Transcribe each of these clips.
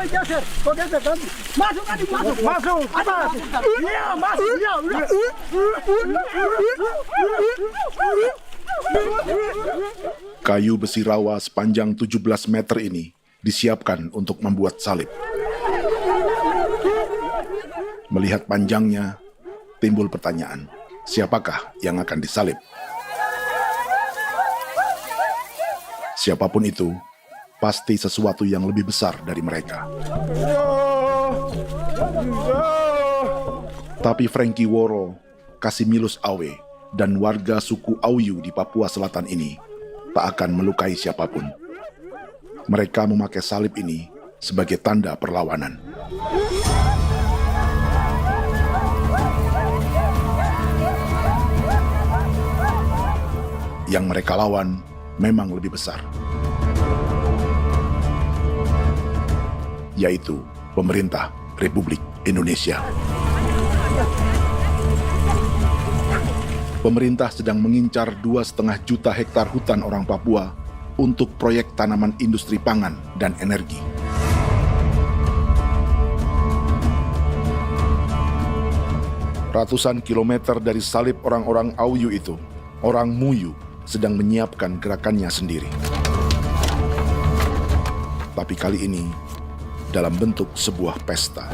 Kau geser kan? Masuk kan? Masuk. Atas. Iya, masuk. Iya, udah. Kayu besi rawa sepanjang 17 meter ini disiapkan untuk membuat salib. Melihat panjangnya, timbul pertanyaan, siapakah yang akan disalib? Siapapun itu, pasti sesuatu yang lebih besar dari mereka. Tapi Frankie Woro, Casimilus Awe, dan warga suku Auyu di Papua Selatan ini tak akan melukai siapapun. Mereka memakai salib ini sebagai tanda perlawanan. Yang mereka lawan memang lebih besar, yaitu pemerintah Republik Indonesia. Pemerintah sedang mengincar 2,5 juta hektar hutan orang Papua untuk proyek tanaman industri pangan dan energi. Ratusan kilometer dari salib orang-orang Auyu itu, orang Muyu sedang menyiapkan gerakannya sendiri. Tapi kali ini dalam bentuk sebuah pesta.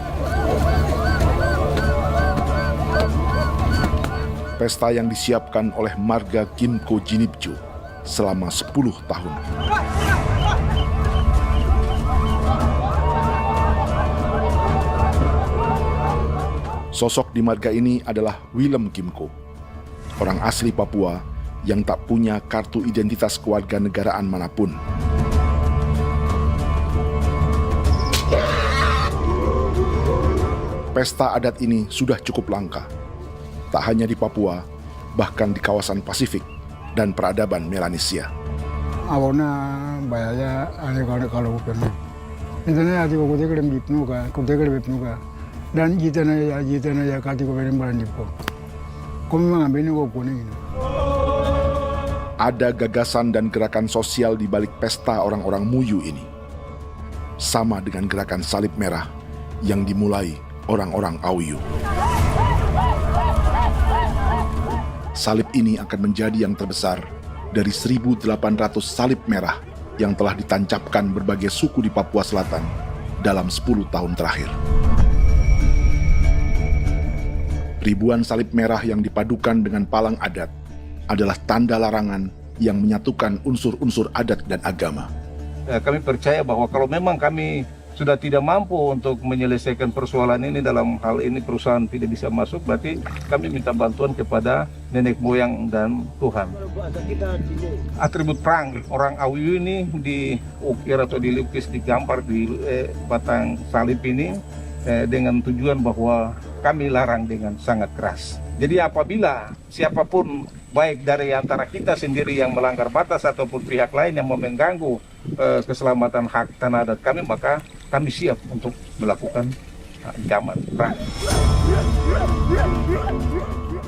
Pesta yang disiapkan oleh marga Kimco Jinipju selama 10 tahun. Sosok di marga ini adalah Willem Kimco, orang asli Papua yang tak punya kartu identitas kewarganegaraan manapun. Pesta adat ini sudah cukup langka. Tak hanya di Papua, bahkan di kawasan Pasifik dan peradaban Melanesia. Awalnya bayarnya kalau pernah. Internet aja kok dia kerem bipnuka, kok dia kerem bipnuka. Dan jitana ya kati kok berem baran dipo. Kok memang ambilnya kok kuning. Ada gagasan dan gerakan sosial di balik pesta orang-orang Muyu ini. Sama dengan gerakan salib merah yang dimulai orang-orang Auyu. Salib ini akan menjadi yang terbesar dari 1.800 salib merah yang telah ditancapkan berbagai suku di Papua Selatan dalam 10 tahun terakhir. Ribuan salib merah yang dipadukan dengan palang adat adalah tanda larangan yang menyatukan unsur-unsur adat dan agama. Kami percaya bahwa kalau memang kami sudah tidak mampu untuk menyelesaikan persoalan ini, dalam hal ini perusahaan tidak bisa masuk, berarti kami minta bantuan kepada nenek moyang dan Tuhan. Atribut perang orang Auyu ini diukir atau dilukis, digambar di batang salib ini dengan tujuan bahwa kami larang dengan sangat keras. Jadi apabila siapapun, baik dari antara kita sendiri yang melanggar batas ataupun pihak lain yang mengganggu keselamatan hak tanah adat kami, maka kami siap untuk melakukan ancaman perang.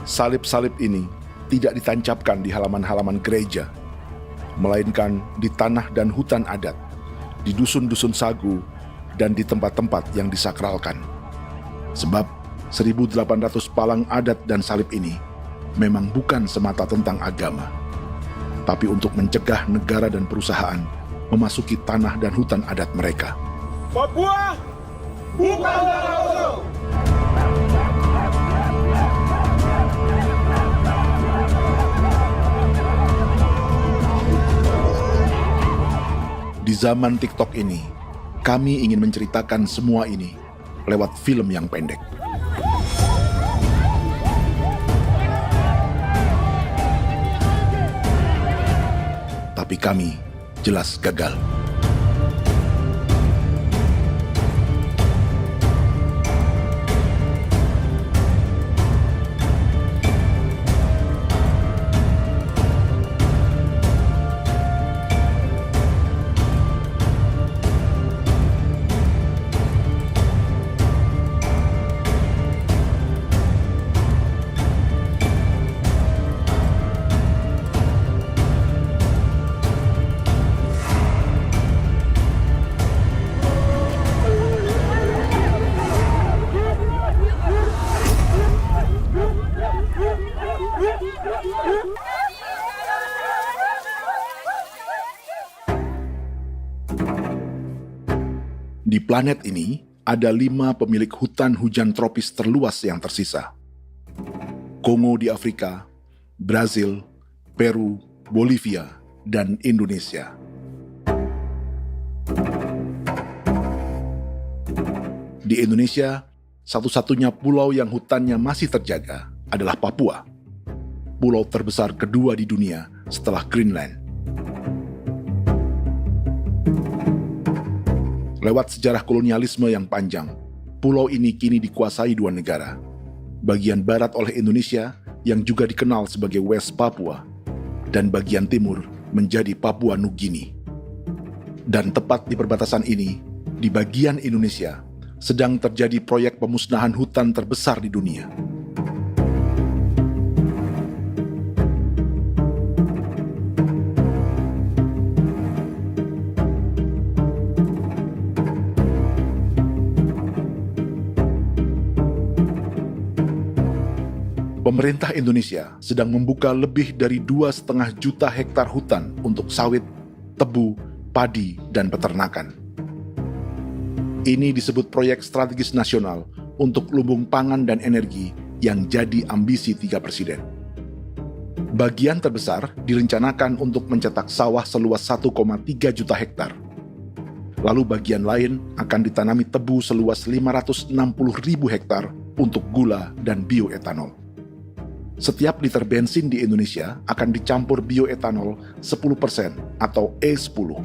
Salib-salib ini tidak ditancapkan di halaman-halaman gereja, melainkan di tanah dan hutan adat, di dusun-dusun sagu, dan di tempat-tempat yang disakralkan. Sebab 1.800 palang adat dan salib ini memang bukan semata tentang agama, tapi untuk mencegah negara dan perusahaan memasuki tanah dan hutan adat mereka. Papua bukan negara kosong. Di zaman TikTok ini, kami ingin menceritakan semua ini lewat film yang pendek. Tapi kami jelas gagal. Di planet ini, ada 5 pemilik hutan hujan tropis terluas yang tersisa. Kongo di Afrika, Brazil, Peru, Bolivia, dan Indonesia. Di Indonesia, satu-satunya pulau yang hutannya masih terjaga adalah Papua, pulau terbesar kedua di dunia setelah Greenland. Lewat sejarah kolonialisme yang panjang, pulau ini kini dikuasai 2 negara. Bagian barat oleh Indonesia yang juga dikenal sebagai West Papua, dan bagian timur menjadi Papua Nugini. Dan tepat di perbatasan ini, di bagian Indonesia, sedang terjadi proyek pemusnahan hutan terbesar di dunia. Pemerintah Indonesia sedang membuka lebih dari 2,5 juta hektar hutan untuk sawit, tebu, padi, dan peternakan. Ini disebut proyek strategis nasional untuk lumbung pangan dan energi yang jadi ambisi 3 presiden. Bagian terbesar direncanakan untuk mencetak sawah seluas 1,3 juta hektar. Lalu bagian lain akan ditanami tebu seluas 560.000 hektar untuk gula dan bioetanol. Setiap liter bensin di Indonesia akan dicampur bioetanol 10% atau E10.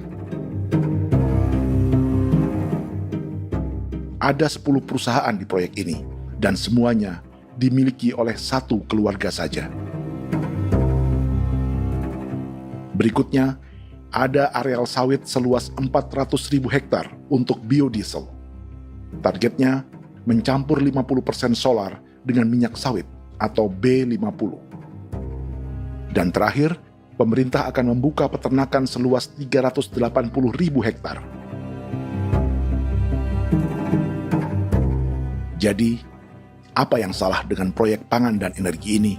Ada 10 perusahaan di proyek ini, dan semuanya dimiliki oleh 1 keluarga saja. Berikutnya, ada areal sawit seluas 400.000 hektar untuk biodiesel. Targetnya mencampur 50% solar dengan minyak sawit atau B50. Dan terakhir, pemerintah akan membuka peternakan seluas 380.000 hektar. Jadi, apa yang salah dengan proyek pangan dan energi ini?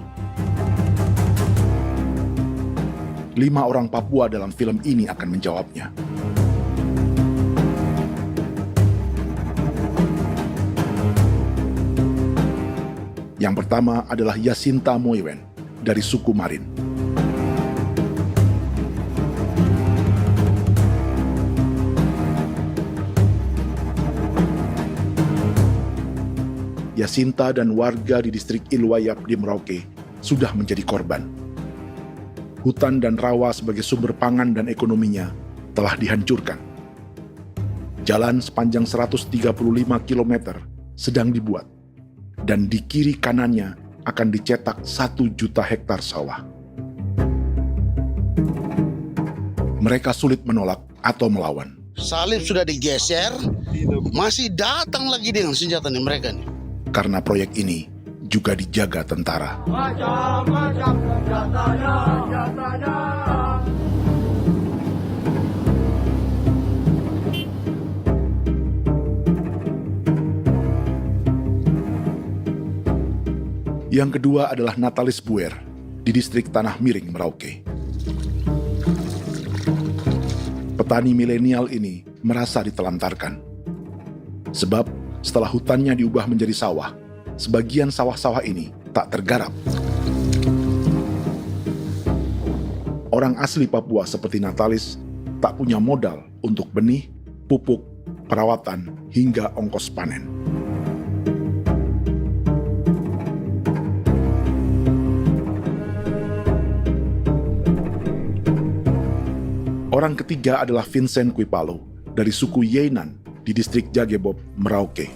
5 orang Papua dalam film ini akan menjawabnya. Yang pertama adalah Yasinta Moiwen dari suku Marin. Yasinta dan warga di distrik Ilwayap di Merauke sudah menjadi korban. Hutan dan rawa sebagai sumber pangan dan ekonominya telah dihancurkan. Jalan sepanjang 135 km sedang dibuat, dan di kiri kanannya akan dicetak 1 juta hektar sawah. Mereka sulit menolak atau melawan. Salib sudah digeser, masih datang lagi dengan senjata mereka nih. Karena proyek ini juga dijaga tentara. Macam-macam senjatanya. Yang kedua adalah Natalis Buer di distrik Tanah Miring, Merauke. Petani milenial ini merasa ditelantarkan. Sebab setelah hutannya diubah menjadi sawah, sebagian sawah-sawah ini tak tergarap. Orang asli Papua seperti Natalis tak punya modal untuk benih, pupuk, perawatan, hingga ongkos panen. Orang ketiga adalah Vincent Kuipalo dari suku Yenan di distrik Jagebob, Merauke.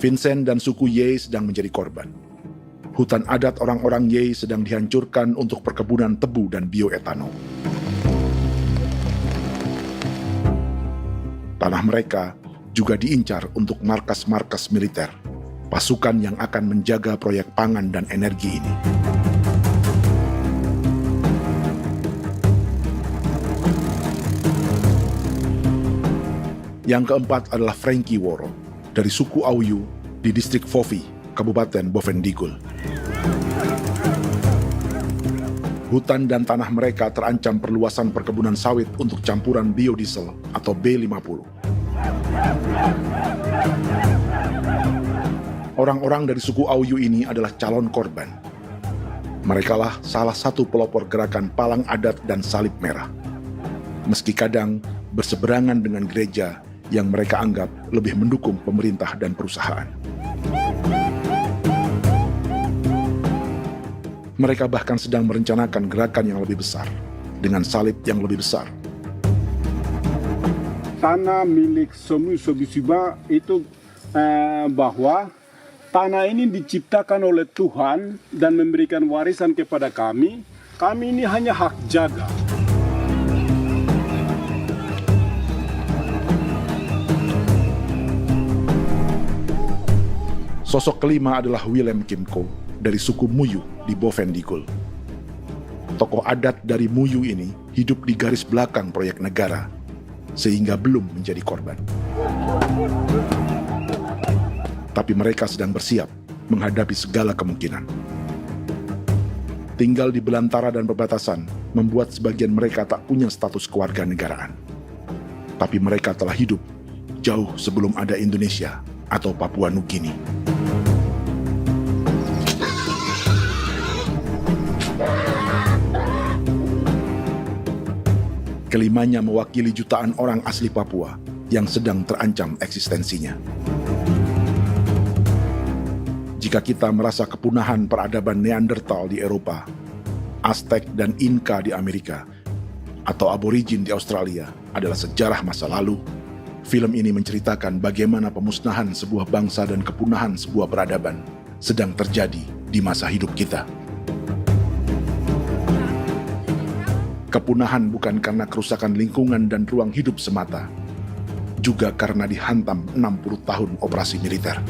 Vincent dan suku Ye sedang menjadi korban. Hutan adat orang-orang Ye sedang dihancurkan untuk perkebunan tebu dan bioetanol. Tanah mereka juga diincar untuk markas-markas militer, pasukan yang akan menjaga proyek pangan dan energi ini. Yang keempat adalah Frankie Woro dari suku Auyu di distrik Fofi, Kabupaten Bovendigul. Hutan dan tanah mereka terancam perluasan perkebunan sawit untuk campuran biodiesel atau B50. Orang-orang dari suku Auyu ini adalah calon korban. Merekalah salah satu pelopor gerakan Palang Adat dan Salib Merah. Meski kadang berseberangan dengan gereja yang mereka anggap lebih mendukung pemerintah dan perusahaan. Mereka bahkan sedang merencanakan gerakan yang lebih besar, dengan salib yang lebih besar. Tanah milik Somu Sobisiba itu bahwa tanah ini diciptakan oleh Tuhan dan memberikan warisan kepada kami. Kami ini hanya hak jaga. Sosok kelima adalah Willem Kimco dari suku Muyu di Bovendigul. Tokoh adat dari Muyu ini hidup di garis belakang proyek negara, sehingga belum menjadi korban. Tapi mereka sedang bersiap menghadapi segala kemungkinan. Tinggal di belantara dan perbatasan membuat sebagian mereka tak punya status kewarganegaraan. Tapi mereka telah hidup jauh sebelum ada Indonesia atau Papua Nugini. Kelimanya mewakili jutaan orang asli Papua yang sedang terancam eksistensinya. Jika kita merasa kepunahan peradaban Neanderthal di Eropa, Aztec dan Inca di Amerika, atau aborigin di Australia adalah sejarah masa lalu, film ini menceritakan bagaimana pemusnahan sebuah bangsa dan kepunahan sebuah peradaban sedang terjadi di masa hidup kita. Kepunahan bukan karena kerusakan lingkungan dan ruang hidup semata, juga karena dihantam 60 tahun operasi militer.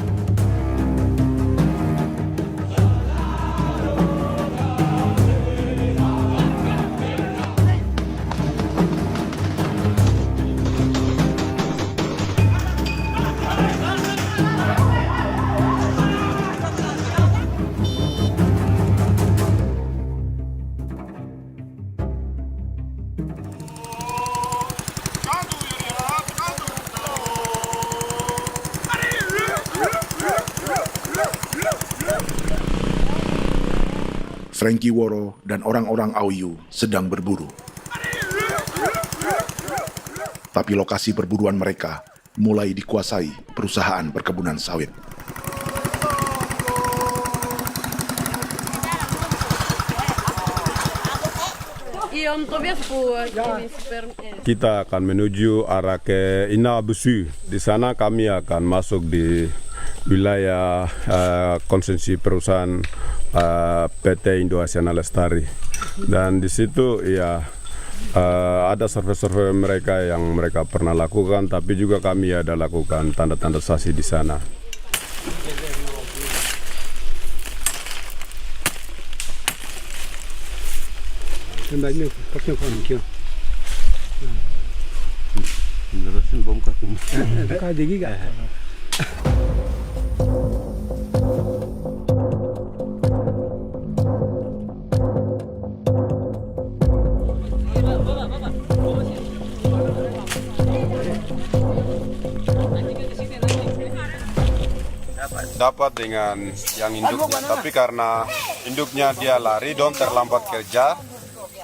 Frankie Woro dan orang-orang Auyu sedang berburu. Tapi lokasi perburuan mereka mulai dikuasai perusahaan perkebunan sawit. Kita akan menuju arah ke Inabusu. Di sana kami akan masuk di wilayah konsesi perusahaan PT Indo Asiana Lestari, dan di situ ya ada survei-survei mereka yang mereka pernah lakukan, tapi juga kami ada lakukan tanda-tanda saksi di sana. Dapat dengan yang induknya, tapi karena induknya dia lari dan terlambat kerja,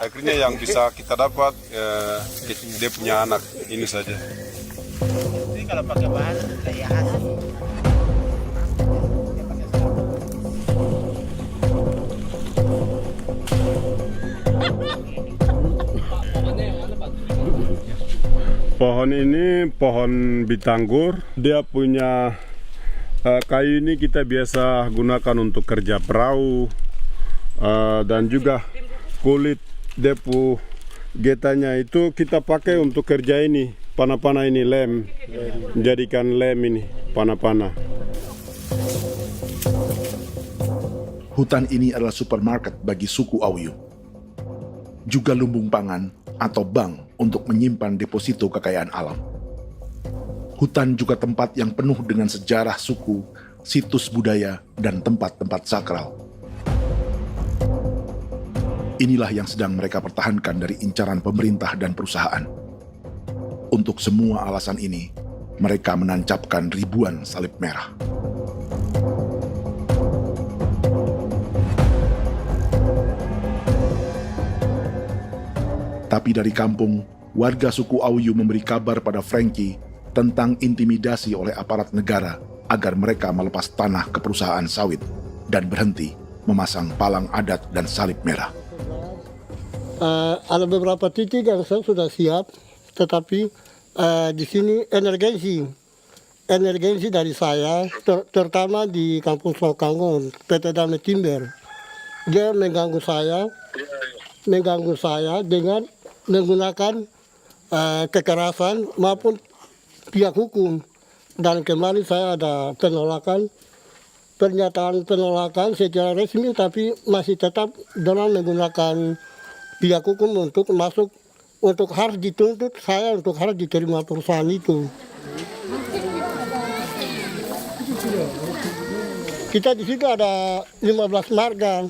akhirnya yang bisa kita dapat dia punya anak ini saja. Jadi kalau pakai bahan kayak hasil. Pohon ini pohon bitanggur, dia punya kayu ini kita biasa gunakan untuk kerja perahu, dan juga kulit depu getanya itu kita pakai untuk kerja ini, panah-panah ini lem, jadikan lem ini, panah-panah. Hutan ini adalah supermarket bagi suku Auyu. Juga lumbung pangan atau bank untuk menyimpan deposito kekayaan alam. Hutan juga tempat yang penuh dengan sejarah suku, situs budaya, dan tempat-tempat sakral. Inilah yang sedang mereka pertahankan dari incaran pemerintah dan perusahaan. Untuk semua alasan ini, mereka menancapkan ribuan salib merah. Tapi dari kampung, warga suku Auyu memberi kabar pada Frankie tentang intimidasi oleh aparat negara agar mereka melepas tanah ke perusahaan sawit dan berhenti memasang palang adat dan salib merah. Ada beberapa titik yang saya sudah siap, tetapi di sini emergensi dari saya, terutama di Kampung Sokangon, PT Damai Timber. Dia mengganggu saya dengan menggunakan kekerasan maupun pihak hukum. Dan kemarin saya ada pernyataan penolakan secara resmi, tapi masih tetap dengan menggunakan pihak hukum untuk masuk, untuk harus dituntut saya untuk harus diterima perusahaan itu. Kita di situ ada 15 marga,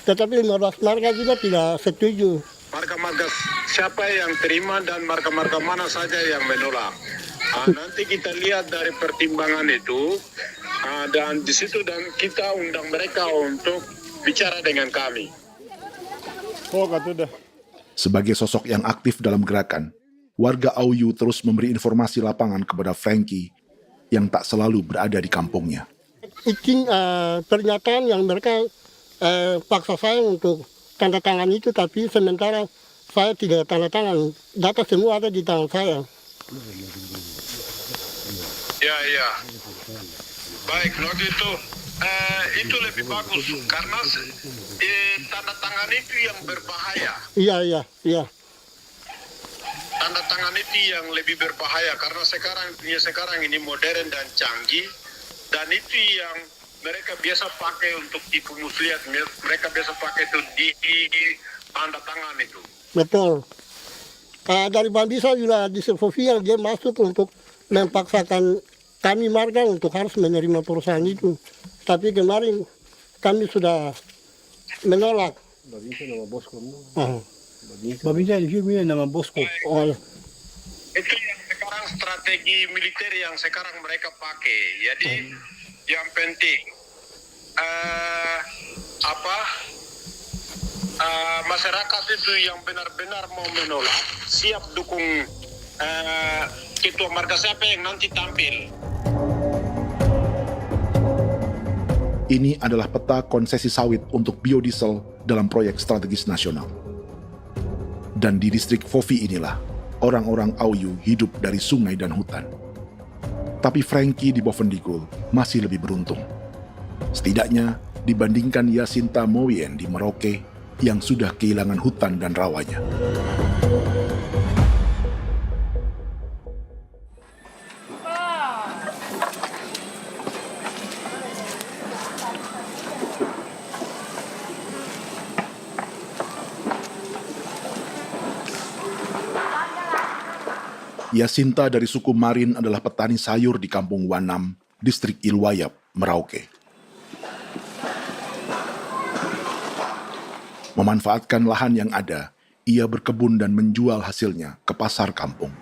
tetapi 15 marga juga tidak setuju. Marga-marga siapa yang terima dan marga-marga mana saja yang menolak. Nanti kita lihat dari pertimbangan itu, dan di situ dan kita undang mereka untuk bicara dengan kami. Sebagai sosok yang aktif dalam gerakan, warga Auyu terus memberi informasi lapangan kepada Frankie yang tak selalu berada di kampungnya. Izin pernyataan yang mereka paksa saya untuk tanda tangan itu, tapi sementara saya tidak tanda tangan. Data semua ada di tangan saya. Ya. Baik, kalau gitu itu lebih bagus karena tanda tangan itu yang berbahaya. Iya. Tanda tangan itu yang lebih berbahaya karena sekarang ini modern dan canggih, dan itu yang mereka biasa pakai untuk tipu muslihat. Mereka biasa pakai itu di tanda tangan itu. Betul. Dari Bambisa juga di Sofia dia masuk untuk memaksakan kami marga untuk harus menerima perusahaan itu. Tapi kemarin kami sudah menolak. Babinsa nama Bosco. Babinsa di sini nama Bosco. Itu yang sekarang strategi militer yang sekarang mereka pakai. Jadi yang penting masyarakat itu yang benar-benar mau menolak siap dukung ketua marga siapa yang nanti tampil. Ini adalah peta konsesi sawit untuk biodiesel dalam proyek strategis nasional. Dan di distrik Fofi inilah, orang-orang Auyu hidup dari sungai dan hutan. Tapi Frankie di Bovendigul masih lebih beruntung. Setidaknya dibandingkan Yasinta Moyen di Merauke yang sudah kehilangan hutan dan rawanya. Yasinta dari suku Marin adalah petani sayur di Kampung Wanam, distrik Ilwayap, Merauke. Memanfaatkan lahan yang ada, ia berkebun dan menjual hasilnya ke pasar kampung.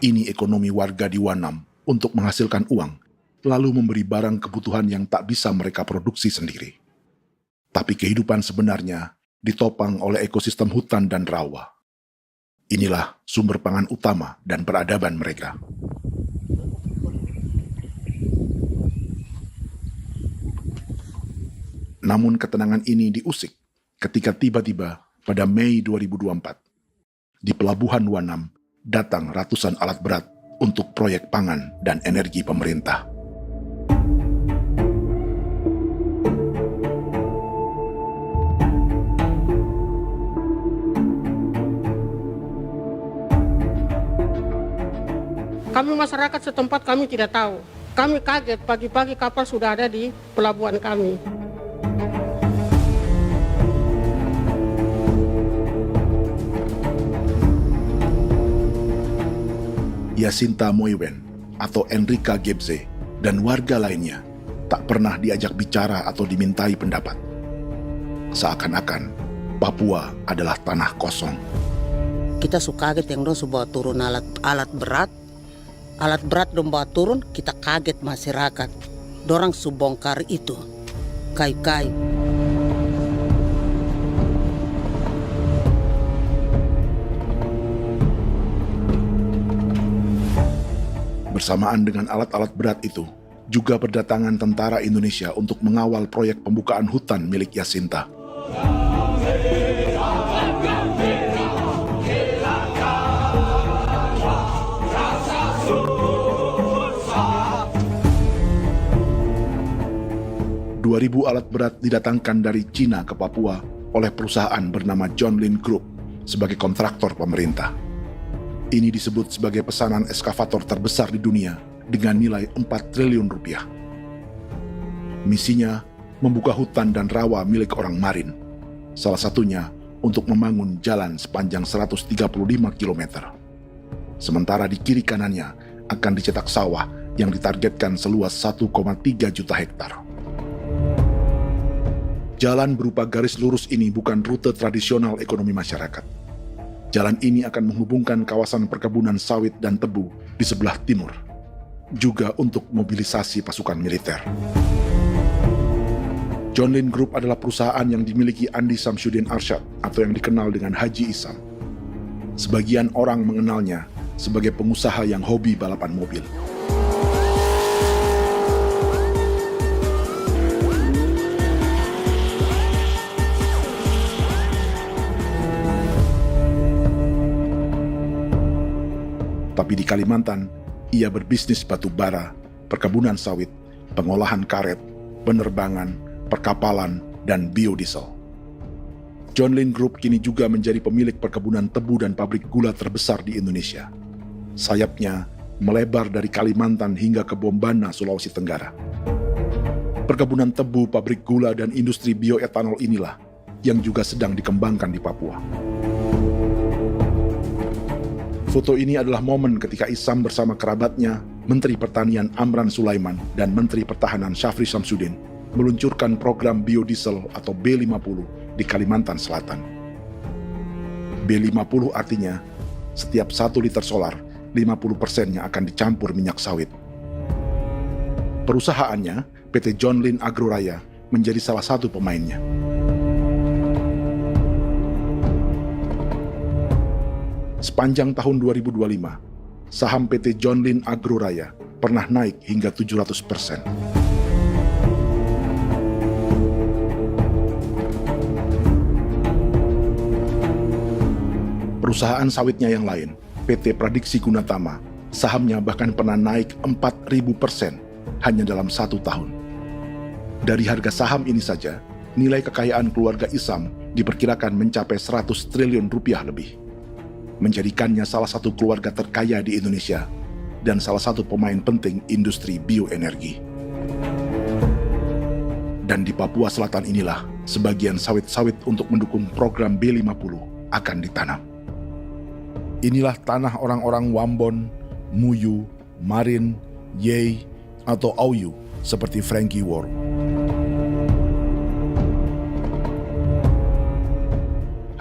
Ini ekonomi warga di Wanam untuk menghasilkan uang, lalu memberi barang kebutuhan yang tak bisa mereka produksi sendiri. Tapi kehidupan sebenarnya ditopang oleh ekosistem hutan dan rawa. Inilah sumber pangan utama dan peradaban mereka. Namun ketenangan ini diusik ketika tiba-tiba pada Mei 2024, di Pelabuhan Wanam datang ratusan alat berat untuk proyek pangan dan energi pemerintah. Kami masyarakat setempat kami tidak tahu. Kami kaget pagi-pagi kapal sudah ada di pelabuhan kami. Yasinta Moiwen atau Enrika Gebze dan warga lainnya tak pernah diajak bicara atau dimintai pendapat. Seakan-akan Papua adalah tanah kosong. Kita suka kaget yang dong bawa turun alat berat dong bawa turun, kita kaget masyarakat. Dorang subongkar itu kayu-kayu. Bersamaan dengan alat-alat berat itu, juga berdatangan tentara Indonesia untuk mengawal proyek pembukaan hutan milik Jacinta. Ribu alat berat didatangkan dari Cina ke Papua oleh perusahaan bernama John Lin Group sebagai kontraktor pemerintah. Ini disebut sebagai pesanan eskavator terbesar di dunia dengan nilai 4 triliun rupiah. Misinya membuka hutan dan rawa milik orang Marin, salah satunya untuk membangun jalan sepanjang 135 km. Sementara di kiri kanannya akan dicetak sawah yang ditargetkan seluas 1,3 juta hektar. Jalan berupa garis lurus ini bukan rute tradisional ekonomi masyarakat. Jalan ini akan menghubungkan kawasan perkebunan sawit dan tebu di sebelah timur, juga untuk mobilisasi pasukan militer. John Lin Group adalah perusahaan yang dimiliki Andi Samsudin Arsyad atau yang dikenal dengan Haji Isam. Sebagian orang mengenalnya sebagai pengusaha yang hobi balapan mobil. Tapi di Kalimantan, ia berbisnis batu bara, perkebunan sawit, pengolahan karet, penerbangan, perkapalan, dan biodiesel. John Lin Group kini juga menjadi pemilik perkebunan tebu dan pabrik gula terbesar di Indonesia. Sayapnya melebar dari Kalimantan hingga ke Bombana, Sulawesi Tenggara. Perkebunan tebu, pabrik gula, dan industri bioetanol inilah yang juga sedang dikembangkan di Papua. Foto ini adalah momen ketika Isam bersama kerabatnya, Menteri Pertanian Amran Sulaiman dan Menteri Pertahanan Syafri Samsudin meluncurkan program biodiesel atau B50 di Kalimantan Selatan. B50 artinya setiap 1 liter solar, 50%-nya akan dicampur minyak sawit. Perusahaannya, PT John Lin Agroraya, menjadi salah satu pemainnya. Sepanjang tahun 2025, saham PT John Lin Agroraya pernah naik hingga 700%. Perusahaan sawitnya yang lain, PT Pradiksi Gunatama, sahamnya bahkan pernah naik 4.000% hanya dalam 1 tahun. Dari harga saham ini saja, nilai kekayaan keluarga Isam diperkirakan mencapai 100 triliun rupiah lebih, menjadikannya salah satu keluarga terkaya di Indonesia dan salah satu pemain penting industri bioenergi. Dan di Papua Selatan inilah sebagian sawit-sawit untuk mendukung program B50 akan ditanam. Inilah tanah orang-orang Wambon, Muyu, Marin, Yei, atau Auyu seperti Frankie Wor.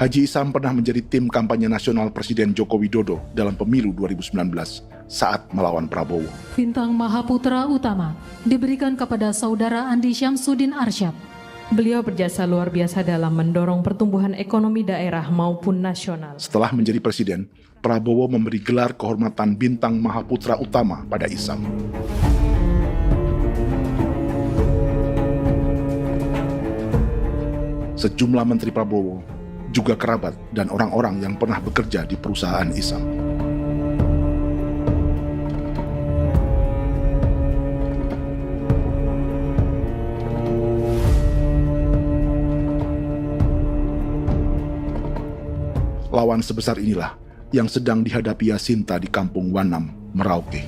Haji Isam pernah menjadi tim kampanye nasional Presiden Joko Widodo dalam pemilu 2019 saat melawan Prabowo. Bintang Mahaputra Utama diberikan kepada Saudara Andi Syamsuddin Arsyad. Beliau berjasa luar biasa dalam mendorong pertumbuhan ekonomi daerah maupun nasional. Setelah menjadi presiden, Prabowo memberi gelar kehormatan Bintang Mahaputra Utama pada Isam. Sejumlah menteri Prabowo, juga kerabat dan orang-orang yang pernah bekerja di perusahaan Isam. Lawan sebesar inilah yang sedang dihadapi Jacinta di kampung Wanam, Merauke.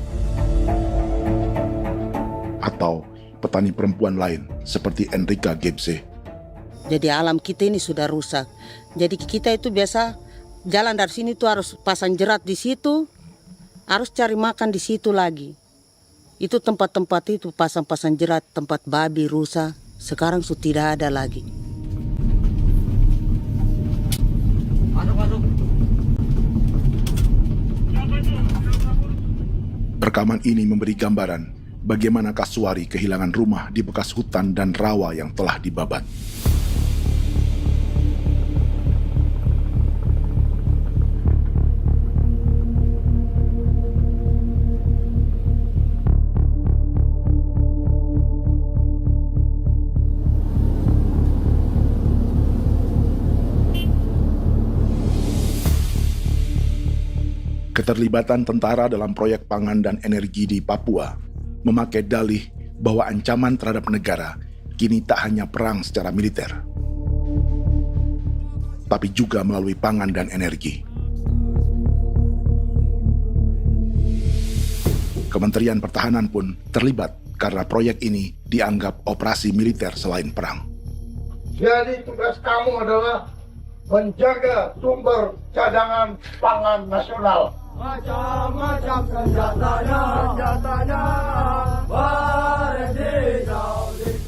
Atau petani perempuan lain seperti Enrika Gebse. Jadi alam kita ini sudah rusak. Jadi kita itu biasa jalan dari sini tuh harus pasang jerat di situ, harus cari makan di situ lagi. Itu tempat-tempat itu pasang-pasang jerat, tempat babi, rusa, sekarang sudah tidak ada lagi. Rekaman ini memberi gambaran bagaimana Kasuari kehilangan rumah di bekas hutan dan rawa yang telah dibabat. Keterlibatan tentara dalam proyek pangan dan energi di Papua memakai dalih bahwa ancaman terhadap negara kini tak hanya perang secara militer, tapi juga melalui pangan dan energi. Kementerian Pertahanan pun terlibat karena proyek ini dianggap operasi militer selain perang. Jadi tugas kamu adalah menjaga sumber cadangan pangan nasional. Macam-macam senjatanya,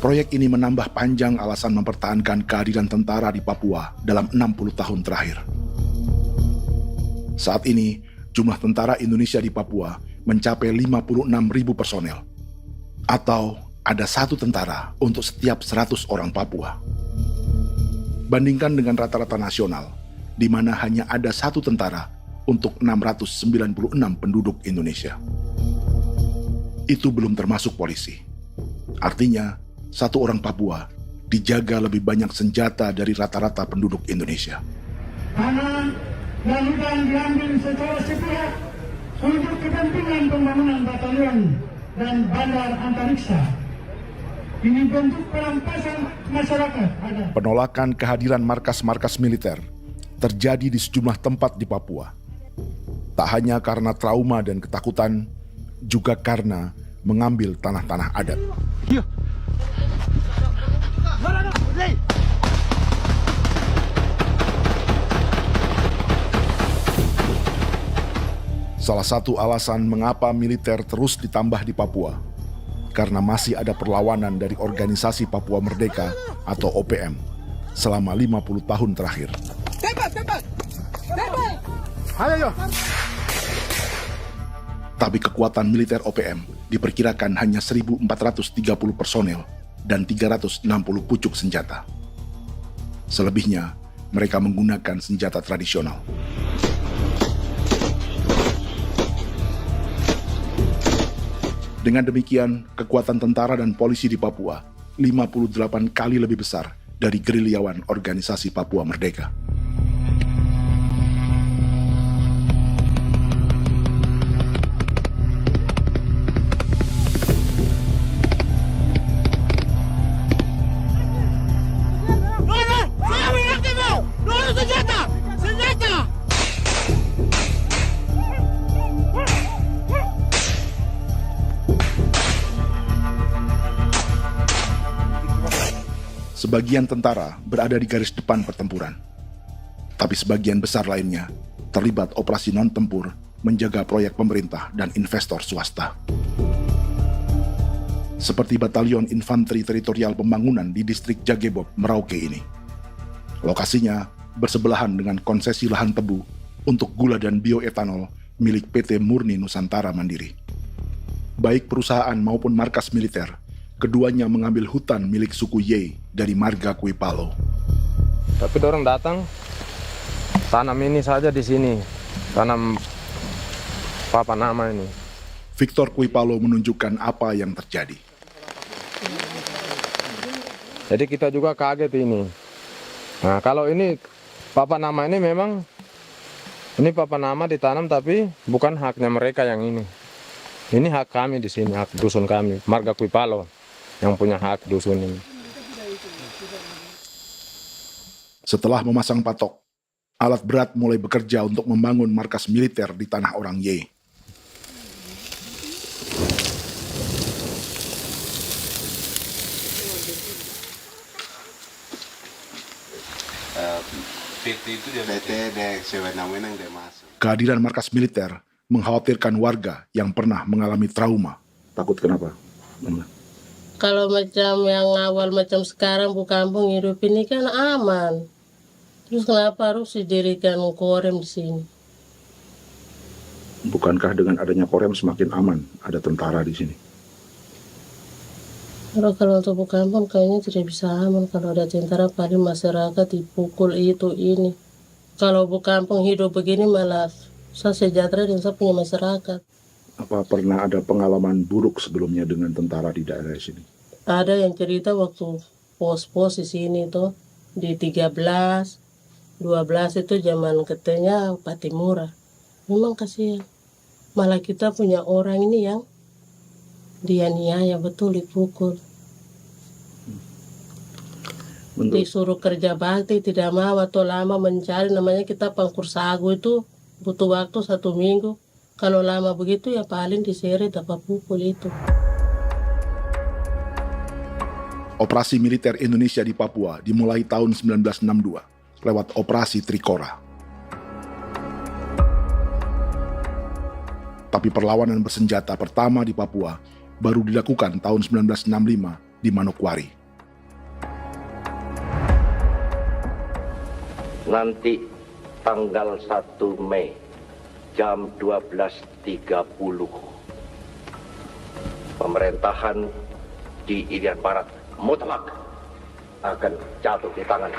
Proyek ini menambah panjang alasan mempertahankan kehadiran tentara di Papua dalam 60 tahun terakhir. Saat ini, jumlah tentara Indonesia di Papua mencapai 56.000 personel, atau ada 1 tentara untuk setiap 100 orang Papua. Bandingkan dengan rata-rata nasional, di mana hanya ada 1 tentara untuk 696 penduduk Indonesia. Itu belum termasuk polisi. Artinya, 1 orang Papua dijaga lebih banyak senjata dari rata-rata penduduk Indonesia. Tanah dan hutan diambil secara sepihak untuk kepentingan pembangunan batalion dan bandar antariksa. Ini bentuk perampasan masyarakat. Penolakan kehadiran markas-markas militer terjadi di sejumlah tempat di Papua. Tak hanya karena trauma dan ketakutan, juga karena mengambil tanah-tanah adat. Salah satu alasan mengapa militer terus ditambah di Papua, karena masih ada perlawanan dari Organisasi Papua Merdeka atau OPM selama 50 tahun terakhir. Ayo. Tapi kekuatan militer OPM diperkirakan hanya 1.430 personel dan 360 pucuk senjata. Selebihnya, mereka menggunakan senjata tradisional. Dengan demikian, kekuatan tentara dan polisi di Papua 58 kali lebih besar dari gerilyawan Organisasi Papua Merdeka. Sebagian tentara berada di garis depan pertempuran, tapi sebagian besar lainnya terlibat operasi non-tempur menjaga proyek pemerintah dan investor swasta. Seperti Batalion Infanteri Teritorial Pembangunan di distrik Jagebob, Merauke ini. Lokasinya bersebelahan dengan konsesi lahan tebu untuk gula dan bioetanol milik PT Murni Nusantara Mandiri. Baik perusahaan maupun markas militer, keduanya mengambil hutan milik suku Ye dari marga Kuipalo. Tapi dorong datang, tanam ini saja di sini, tanam papan nama ini. Victor Kuipalo menunjukkan apa yang terjadi. Jadi kita juga kaget ini. Nah, kalau ini papan nama ini memang, ini papan nama ditanam tapi bukan haknya mereka yang ini. Ini hak kami di sini, hak dusun kami, marga Kuipalo yang punya hak dusun ini. Setelah memasang patok, alat berat mulai bekerja untuk membangun markas militer di tanah orang Ye. Kehadiran markas militer mengkhawatirkan warga yang pernah mengalami trauma. Takut kenapa? Kalau macam yang awal macam sekarang bu kampung hidup ini kan aman. Terus kenapa harus didirikan korem di sini? Bukankah dengan adanya Korem semakin aman ada tentara di sini? Kalau untuk kampung kayaknya tidak bisa aman kalau ada tentara, paling masyarakat dipukul itu ini. Kalau kampung hidup begini malah saya sejahtera dan saya punya masyarakat. Apa pernah ada pengalaman buruk sebelumnya dengan tentara di daerah sini? Ada yang cerita waktu pos-pos di sini tuh di 13, 12 itu zaman katanya Patimura. Memang kasihan. Malah kita punya orang ini yang dianiaya betul, dipukul. Disuruh kerja bakti tidak mau atau lama mencari, namanya kita pangkur sagu itu butuh waktu 1 minggu. Kalau lama begitu ya paling diseret dapat pukul itu. Operasi militer Indonesia di Papua dimulai tahun 1962 lewat Operasi Trikora. Tapi perlawanan bersenjata pertama di Papua baru dilakukan tahun 1965 di Manokwari. Nanti tanggal 1 Mei jam 12.30 pemerintahan di Irian Barat mutlak akan jatuh di tangan.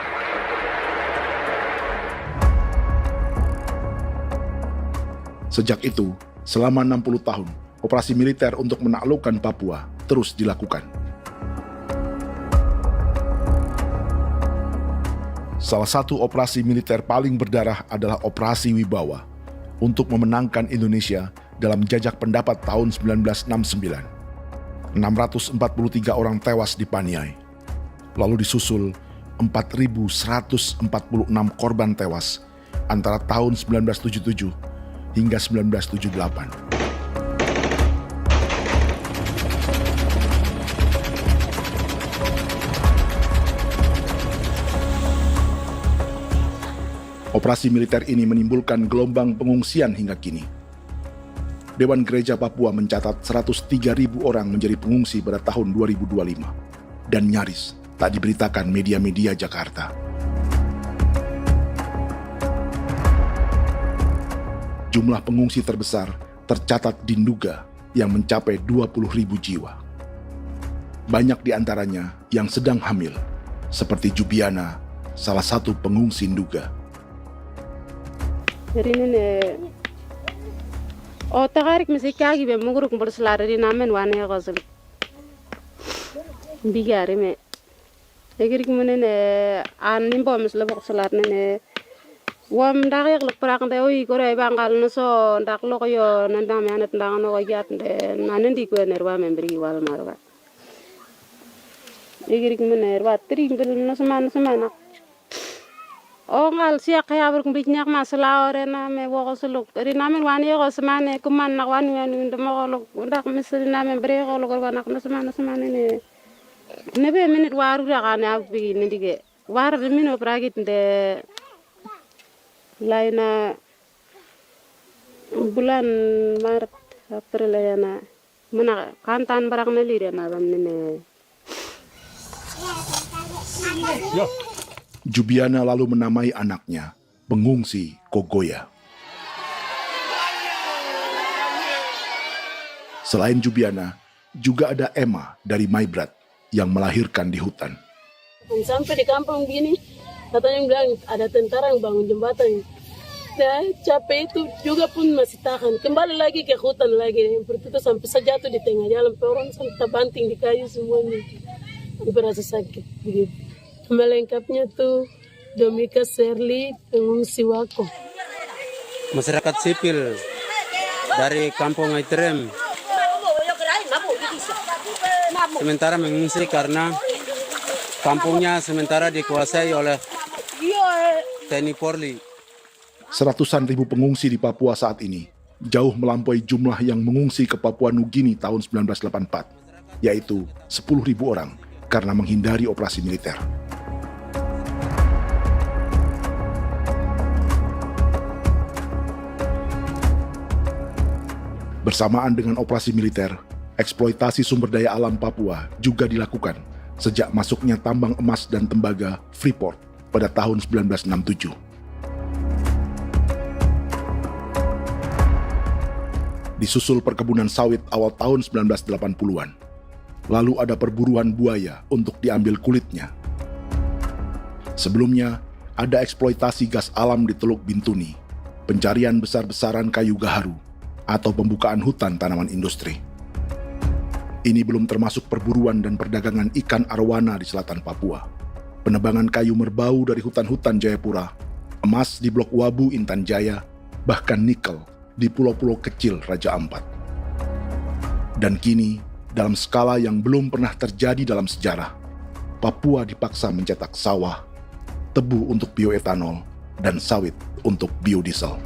Sejak itu, selama 60 tahun, operasi militer untuk menaklukkan Papua terus dilakukan. Salah satu operasi militer paling berdarah adalah Operasi Wibawa untuk memenangkan Indonesia dalam jajak pendapat tahun 1969. 643 orang tewas di Paniai. Lalu disusul 4.146 korban tewas antara tahun 1977 hingga 1978. Operasi militer ini menimbulkan gelombang pengungsian hingga kini. Dewan Gereja Papua mencatat 103.000 orang menjadi pengungsi pada tahun 2025 dan nyaris tak diberitakan media-media Jakarta. Jumlah pengungsi terbesar tercatat di Nduga yang mencapai 20.000 jiwa. Banyak di antaranya yang sedang hamil, seperti Jubiana, salah satu pengungsi Nduga. O tagarik mesikagi be muguruk berselari di namen wane gosel bigari me egirik menene an nimbo mesle bok selar nene wam dak yak lek prak de oy gore bangal no so dak lo yo nanda me anet ndang no yat de nanen di ko nerwa membri wal marwa egirik menene wa tri bel no semana o ngal siya kaya ber kumbik nyak masala ore na me wo gosuluk ri namen wani go semane kuman nak wani wani ndemo golok ndak misri namen bre golok nak no semana ne nebe minit waru ra kana bi nindige war be mino pragit de laina bulan maret april yana mana kantan barak na lire na bamne Yo. Jubiana lalu menamai anaknya Pengungsi Kogoya. Selain Jubiana, juga ada Emma dari Maibrat yang melahirkan di hutan. Sampai di kampung gini, katanya bilang ada tentara yang bangun jembatan. Nah, capek itu juga pun masih tahan. Kembali lagi ke hutan lagi. Seperti itu sampai sejatuh di tengah jalan. Orang sampai terbanting di kayu semuanya. Berasa sakit begitu. Melengkapnya tuh Domika Serli, pengungsi Wako. Masyarakat sipil dari Kampung Aitrem sementara mengungsi karena kampungnya sementara dikuasai oleh TNI Polri. Seratusan ribu pengungsi di Papua saat ini jauh melampaui jumlah yang mengungsi ke Papua Nugini tahun 1984, yaitu 10.000 orang karena menghindari operasi militer. Bersamaan dengan operasi militer, eksploitasi sumber daya alam Papua juga dilakukan sejak masuknya tambang emas dan tembaga Freeport pada tahun 1967. Disusul perkebunan sawit awal tahun 1980-an. Lalu ada perburuan buaya untuk diambil kulitnya. Sebelumnya, ada eksploitasi gas alam di Teluk Bintuni, pencarian besar-besaran kayu gaharu, atau pembukaan hutan tanaman industri. Ini belum termasuk perburuan dan perdagangan ikan arwana di selatan Papua, penebangan kayu merbau dari hutan-hutan Jayapura, emas di Blok Wabu Intan Jaya, bahkan nikel di pulau-pulau kecil Raja Ampat. Dan kini, dalam skala yang belum pernah terjadi dalam sejarah, Papua dipaksa mencetak sawah, tebu untuk bioetanol, dan sawit untuk biodiesel.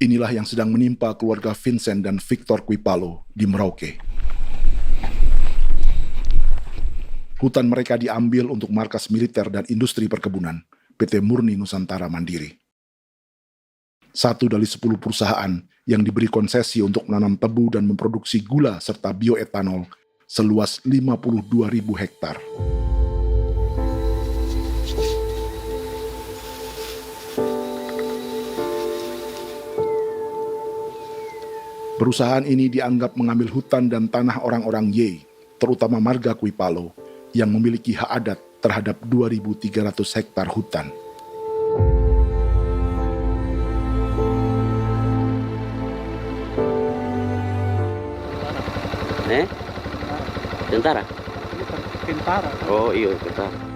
Inilah yang sedang menimpa keluarga Vincent dan Victor Kuipalo di Merauke. Hutan mereka diambil untuk markas militer dan industri perkebunan, PT Murni Nusantara Mandiri. 1 dari 10 perusahaan yang diberi konsesi untuk menanam tebu dan memproduksi gula serta bioetanol seluas 52.000 hektar. Perusahaan ini dianggap mengambil hutan dan tanah orang-orang Ye, terutama marga Kuipalo, yang memiliki hak adat terhadap 2.300 hektar hutan. Tentara? Tentara. Oh iya, tentara.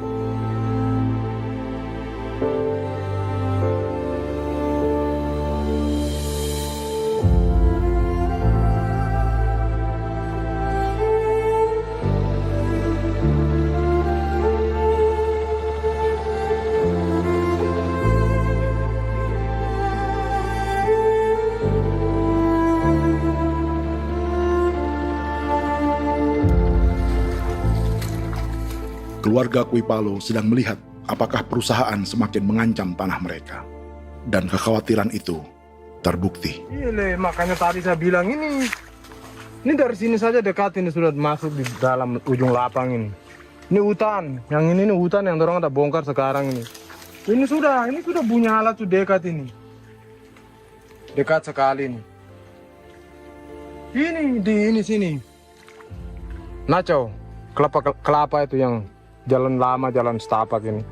Keluarga Kuipalo sedang melihat apakah perusahaan semakin mengancam tanah mereka. Dan kekhawatiran itu terbukti. Iya, makanya tadi saya bilang ini dari sini saja dekat ini sudah masuk di dalam ujung lapang ini. Ini hutan, yang ini hutan yang orang ada bongkar sekarang ini. Ini sudah punya alat sudah dekat ini. Dekat sekali ini. Ini di sini. Nacau, kelapa itu yang jalan lama, jalan setapak ini.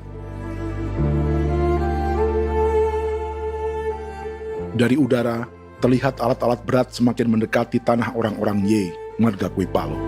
Dari udara, terlihat alat-alat berat semakin mendekati tanah orang-orang Ye, marga Kuipalo.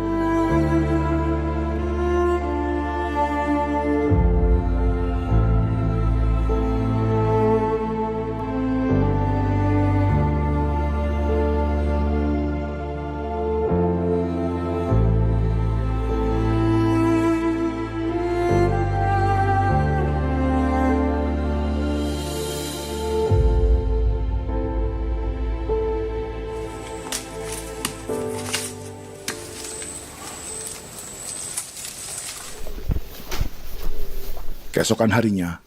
Keesokan harinya,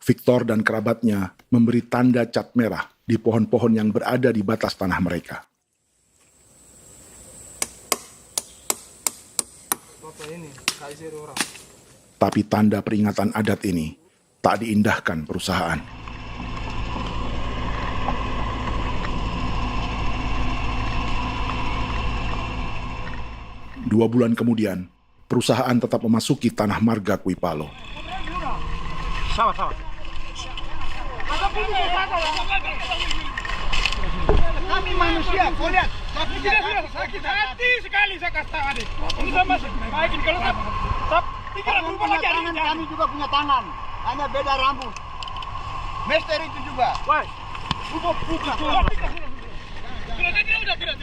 Victor dan kerabatnya memberi tanda cat merah di pohon-pohon yang berada di batas tanah mereka. Tapi tanda peringatan adat ini tak diindahkan perusahaan. Dua bulan kemudian, perusahaan tetap memasuki tanah marga Kuipalo. Sama. Kami manusia, kau lihat. Tapi sudah sakit hati sekali saya katakan tadi. Ini sama baik ini kalau tinggal berubah lagi tangan, kami juga punya tangan. Hanya beda rambut. Mister itu juga. Woi. Buka. Tidak.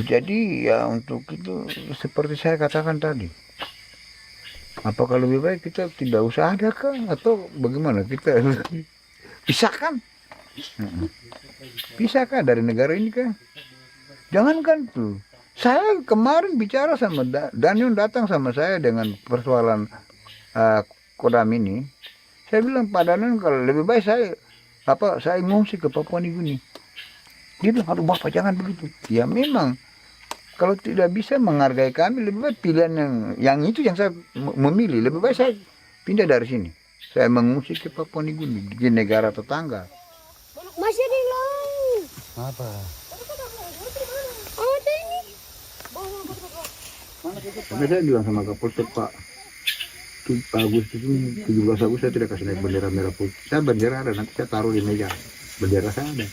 Jadi ya untuk itu seperti saya katakan tadi, apakah lebih baik kita tidak usah ada kah atau bagaimana, kita pisahkan, pisahkan dari negara ini kah? Jangankan tuh, saya kemarin bicara sama Daniel, datang sama saya dengan persoalan Kodam ini. Saya bilang, Pak Daniel, kalau lebih baik saya ngungsi ke Papua Nugini. Dia bilang, aduh Bapak jangan begitu. Ya memang, kalau tidak bisa menghargai kami, lebih baik pilihan yang itu yang saya memilih. Lebih baik saya pindah dari sini. Saya mengungsi ke Papua Nugini, di negara tetangga. Masih di laut. Apa? Oh, ini. Karena saya bilang sama Kapolsek, Pak Agustus ini, 17 Agustus saya tidak kasih naik bendera merah putih. Saya bendera ada, nanti saya taruh di meja. Bendera saya ada.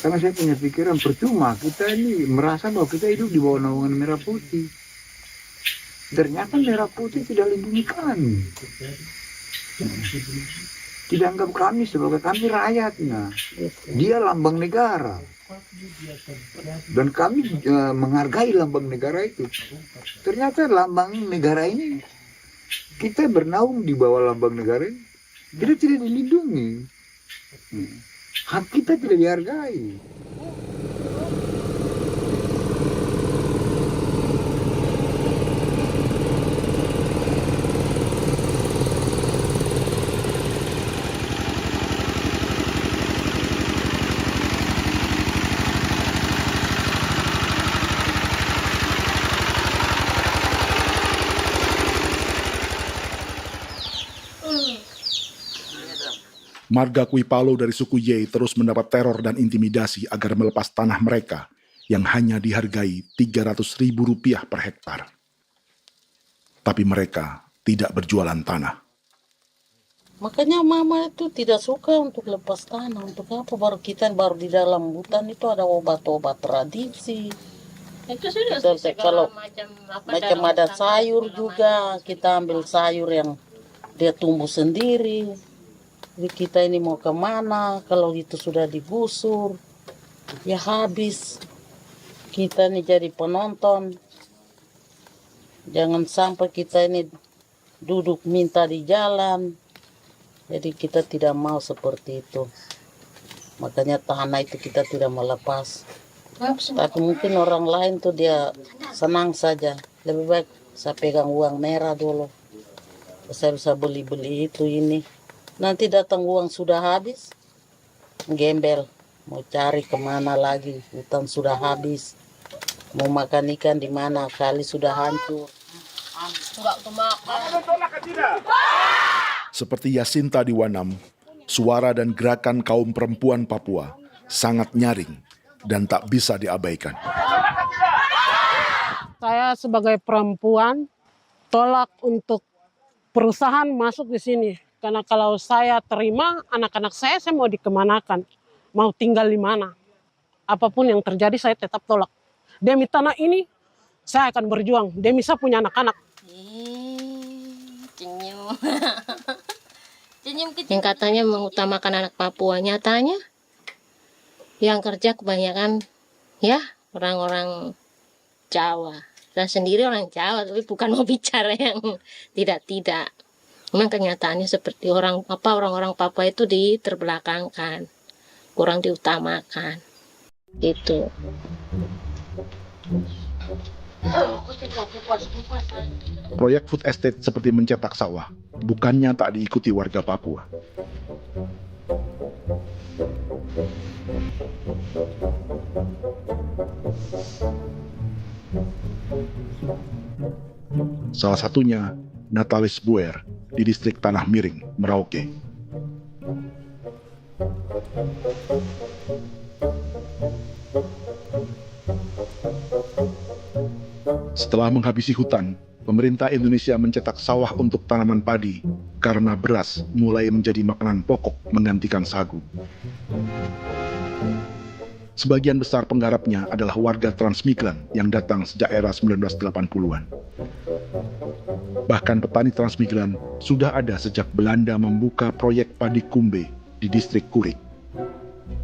Karena saya punya pikiran percuma kita ini merasa bahwa kita hidup di bawah naungan merah putih. Ternyata merah putih tidak lindungi kami. Tidak anggap kami sebagai kami rakyatnya. Dia lambang negara. Dan kami menghargai lambang negara itu. Ternyata lambang negara ini, kita bernaung di bawah lambang negara ini, kita tidak dilindungi. Hak kita tidak dihargai. Marga Kuipalo dari suku Ye terus mendapat teror dan intimidasi agar melepas tanah mereka yang hanya dihargai Rp300.000 per hektar. Tapi mereka tidak berjualan tanah. Makanya mama itu tidak suka untuk lepas tanah. Untuk apa? Baru di dalam hutan itu ada obat-obat tradisi. Itu sudah Kalau macam ada sayur juga, kita ambil sayur yang dia tumbuh sendiri. Jadi kita ini mau kemana, kalau itu sudah digusur, ya habis. Kita ini jadi penonton. Jangan sampai kita ini duduk minta di jalan. Jadi kita tidak mau seperti itu. Makanya tanah itu kita tidak melepas. Tapi mungkin orang lain tuh dia senang saja. Lebih baik saya pegang uang merah dulu. Saya bisa beli-beli itu ini. Nanti datang uang sudah habis, gembel, mau cari kemana lagi, hutan sudah habis, mau makan ikan di mana, kali sudah hancur. Seperti Yasinta di Wanam, suara dan gerakan kaum perempuan Papua sangat nyaring dan tak bisa diabaikan. Saya sebagai perempuan tolak untuk perusahaan masuk di sini. Karena kalau saya terima anak-anak saya mau dikemanakan, mau tinggal di mana. Apapun yang terjadi saya tetap tolak. Demi tanah ini saya akan berjuang, demi saya punya anak-anak. Yang katanya mengutamakan anak Papua, nyatanya yang kerja kebanyakan ya orang-orang Jawa. Dan sendiri orang Jawa, tapi bukan mau bicara yang tidak-tidak. Memang kenyataannya seperti orang-orang Papua itu diterbelakangkan, kurang diutamakan, gitu. Proyek food estate seperti mencetak sawah, bukannya tak diikuti warga Papua. Salah satunya Natalis Buer di distrik Tanah Miring, Merauke. Setelah menghabisi hutan, pemerintah Indonesia mencetak sawah untuk tanaman padi karena beras mulai menjadi makanan pokok menggantikan sagu. Sebagian besar penggarapnya adalah warga transmigran yang datang sejak era 1980-an. Bahkan petani transmigran sudah ada sejak Belanda membuka proyek padi kumbe di distrik Kurik.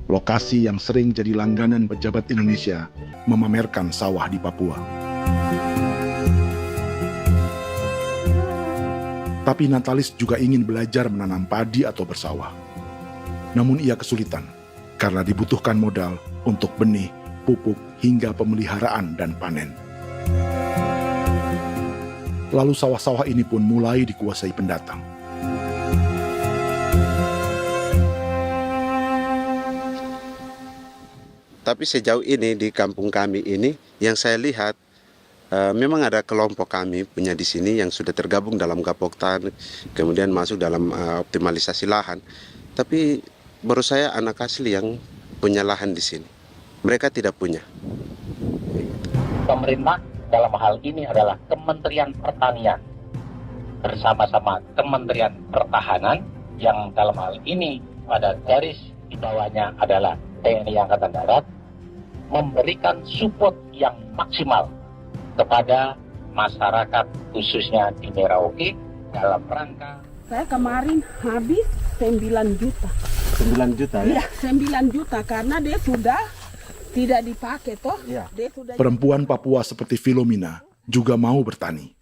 lokasi yang sering jadi langganan pejabat Indonesia memamerkan sawah di Papua. Tapi Natalis juga ingin belajar menanam padi atau bersawah. Namun ia kesulitan karena dibutuhkan modal untuk benih, pupuk, hingga pemeliharaan dan panen. Lalu sawah-sawah ini pun mulai dikuasai pendatang. Tapi sejauh ini di kampung kami ini yang saya lihat memang ada kelompok kami punya di sini yang sudah tergabung dalam Gapoktan, kemudian masuk dalam optimalisasi lahan. Tapi baru saya anak asli yang punya lahan di sini. Mereka tidak punya. Pemerintah dalam hal ini adalah Kementerian Pertanian bersama-sama Kementerian Pertahanan yang dalam hal ini pada garis di bawahnya adalah TNI Angkatan Darat, memberikan support yang maksimal kepada masyarakat khususnya di Merauke dalam rangka. Saya kemarin habis 9 juta. 9 juta ya? Iya, 9 juta karena dia sudah tidak dipakai toh. Ya. Dia sudah... Perempuan Papua seperti Filomena juga mau bertani.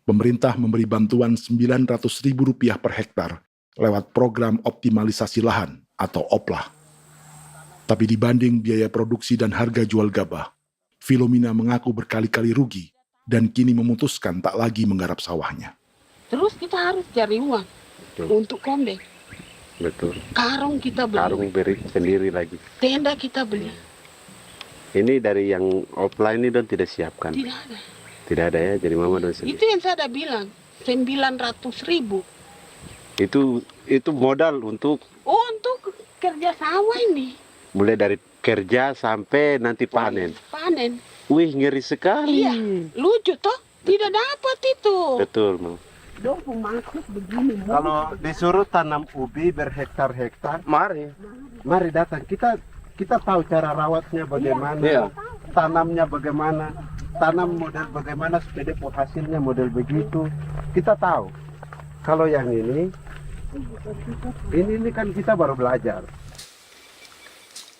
Pemerintah memberi bantuan Rp900.000 per hektar lewat program optimalisasi lahan atau OPLAH. Tapi dibanding biaya produksi dan harga jual gabah, Filomena mengaku berkali-kali rugi dan kini memutuskan tak lagi menggarap sawahnya. Terus kita harus cari uang untuk kombeng. Betul. Karung kita beli. Karung beri sendiri lagi. Tenda kita beli. Ini dari yang offline ini don tidak siapkan. Tidak ada. Tidak ada ya, jadi mama don sendiri. Itu yang saya udah bilang, 900.000. Itu modal untuk kerja sawah ini. Mulai dari kerja sampai nanti panen. Panen. Wih, ngeri sekali. Iya, lucu toh? Tidak dapat itu. Betul, Mam. Dong maksud begini. Kalau disuruh tanam ubi berhektar-hektar, mari datang. Kita tahu cara rawatnya bagaimana, Iya. tanamnya bagaimana, tanam model bagaimana supaya hasilnya model begitu. Kita tahu. Kalau yang ini kan kita baru belajar.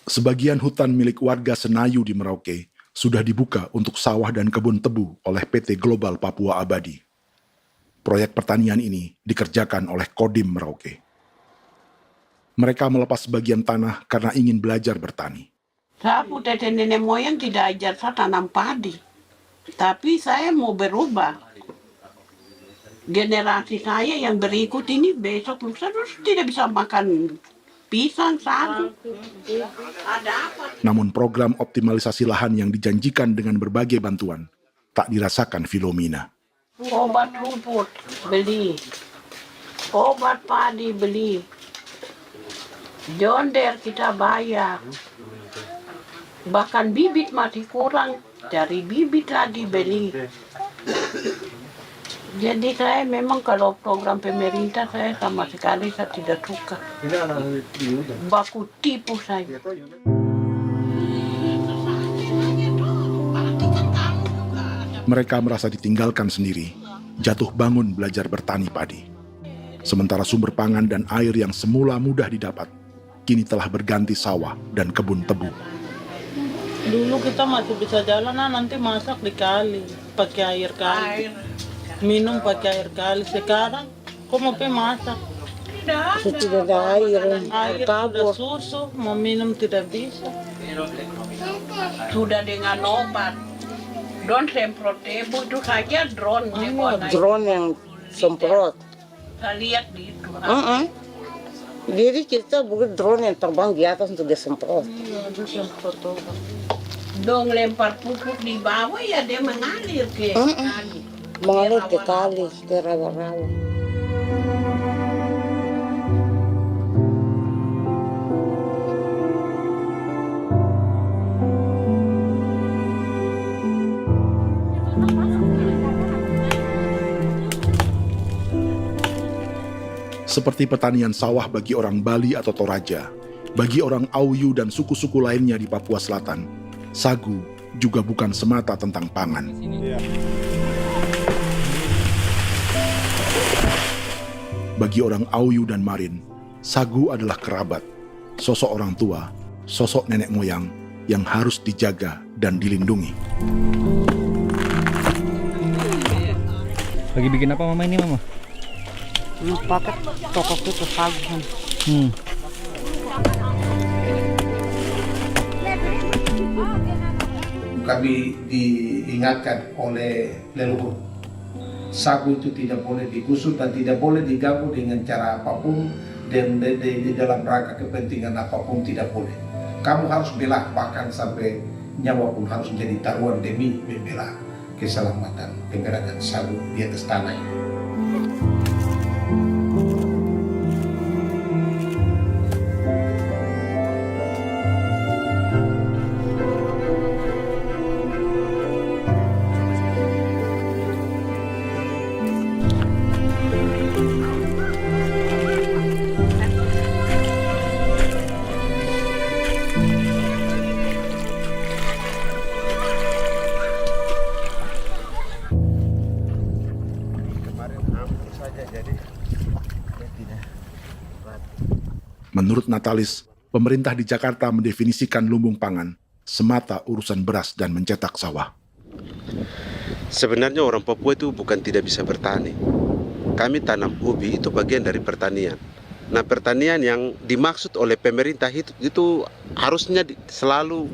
Sebagian hutan milik warga Senayu di Merauke sudah dibuka untuk sawah dan kebun tebu oleh PT Global Papua Abadi. Proyek pertanian ini dikerjakan oleh Kodim Merauke. Mereka melepas sebagian tanah karena ingin belajar bertani. Saya punya nenek moyang tidak ajar saya tanam padi. Tapi saya mau berubah. Generasi saya yang berikut ini besok lusa tidak bisa makan pisang, sagu. Ada apa? Namun program optimalisasi lahan yang dijanjikan dengan berbagai bantuan tak dirasakan Filomena. Obat rumput beli, obat padi beli, jonder kita bayar, bahkan bibit masih kurang, cari bibit lagi beli. Jadi saya memang kalau program pemerintah saya sama sekali saya tidak suka. Baku tipu saya. Mereka merasa ditinggalkan sendiri, jatuh bangun belajar bertani padi. Sementara sumber pangan dan air yang semula mudah didapat, kini telah berganti sawah dan kebun tebu. Dulu kita masih bisa jalan, nanti masak di kali, pakai air kali. Minum pakai air kali. Sekarang kok mau masak? Tidak ada air. Air sudah susu, mau minum tidak bisa. Sudah dengan obat. Drone semprot debu itu saja drone. Drone yang semprot. Saya lihat di itu. Jadi kita bukan drone yang terbang di atas untuk disemprot. Iya, itu semprot obat. Dong lempar pupuk di bawah ya dia mengalir ke kali. Mengalir ke kali, ke rawa-rawa. Seperti pertanian sawah bagi orang Bali atau Toraja, bagi orang Auyu dan suku-suku lainnya di Papua Selatan, sagu juga bukan semata tentang pangan. Bagi orang Auyu dan Marin, sagu adalah kerabat, sosok orang tua, sosok nenek moyang yang harus dijaga dan dilindungi. Lagi bikin apa mama ini mama? Pakai toko itu sagu. Kami diingatkan oleh leluhur, sagu itu tidak boleh digusur dan tidak boleh diganggu dengan cara apapun, dan di dalam rangka kepentingan apapun tidak boleh. Kamu harus bela, bahkan sampai nyawa pun harus menjadi taruhan demi membela keselamatan pemberangan sagu di atas tanah ini. Menurut Natalis, pemerintah di Jakarta mendefinisikan lumbung pangan semata urusan beras dan mencetak sawah. Sebenarnya orang Papua itu bukan tidak bisa bertani. Kami tanam ubi itu bagian dari pertanian. Nah, pertanian yang dimaksud oleh pemerintah itu harusnya selalu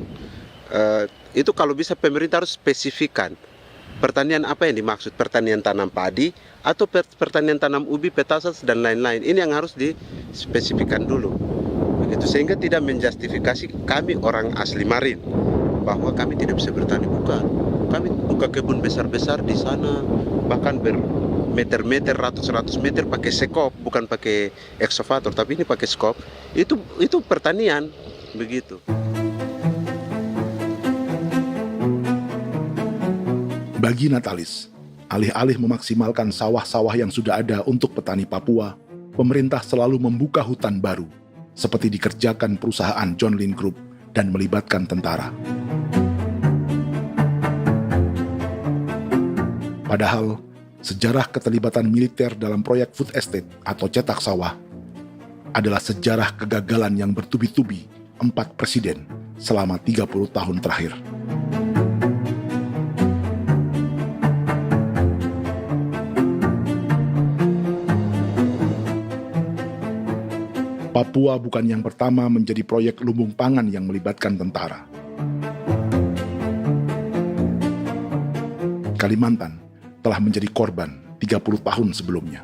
itu kalau bisa pemerintah harus spesifikkan pertanian apa yang dimaksud, pertanian tanam padi atau pertanian tanam ubi, petasan dan lain-lain. Ini yang harus dispesifikkan dulu. Begitu, sehingga tidak menjustifikasi kami orang asli Marin bahwa kami tidak bisa bertani, bukan. Kami buka kebun besar-besar di sana, bahkan bermeter-meter, ratus-ratus meter pakai sekop, bukan pakai ekskavator, tapi ini pakai skop. Itu pertanian, begitu. Bagi Natalis, alih-alih memaksimalkan sawah-sawah yang sudah ada untuk petani Papua, pemerintah selalu membuka hutan baru, seperti dikerjakan perusahaan John Lynn Group dan melibatkan tentara. Padahal, sejarah keterlibatan militer dalam proyek food estate atau cetak sawah adalah sejarah kegagalan yang bertubi-tubi 4 presiden selama 30 tahun terakhir. Papua bukan yang pertama menjadi proyek lumbung pangan yang melibatkan tentara. Kalimantan telah menjadi korban 30 tahun sebelumnya.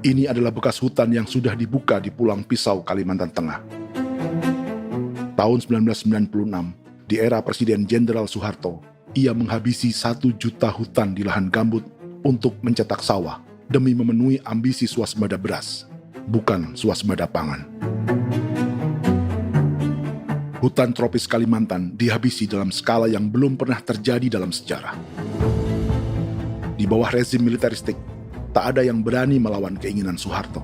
Ini adalah bekas hutan yang sudah dibuka di Pulang Pisau, Kalimantan Tengah. Tahun 1996, di era Presiden Jenderal Soeharto, ia menghabisi 1 juta hutan di lahan gambut untuk mencetak sawah demi memenuhi ambisi swasembada beras, bukan swasembada pangan. Hutan tropis Kalimantan dihabisi dalam skala yang belum pernah terjadi dalam sejarah. Di bawah rezim militeristik, tak ada yang berani melawan keinginan Soeharto,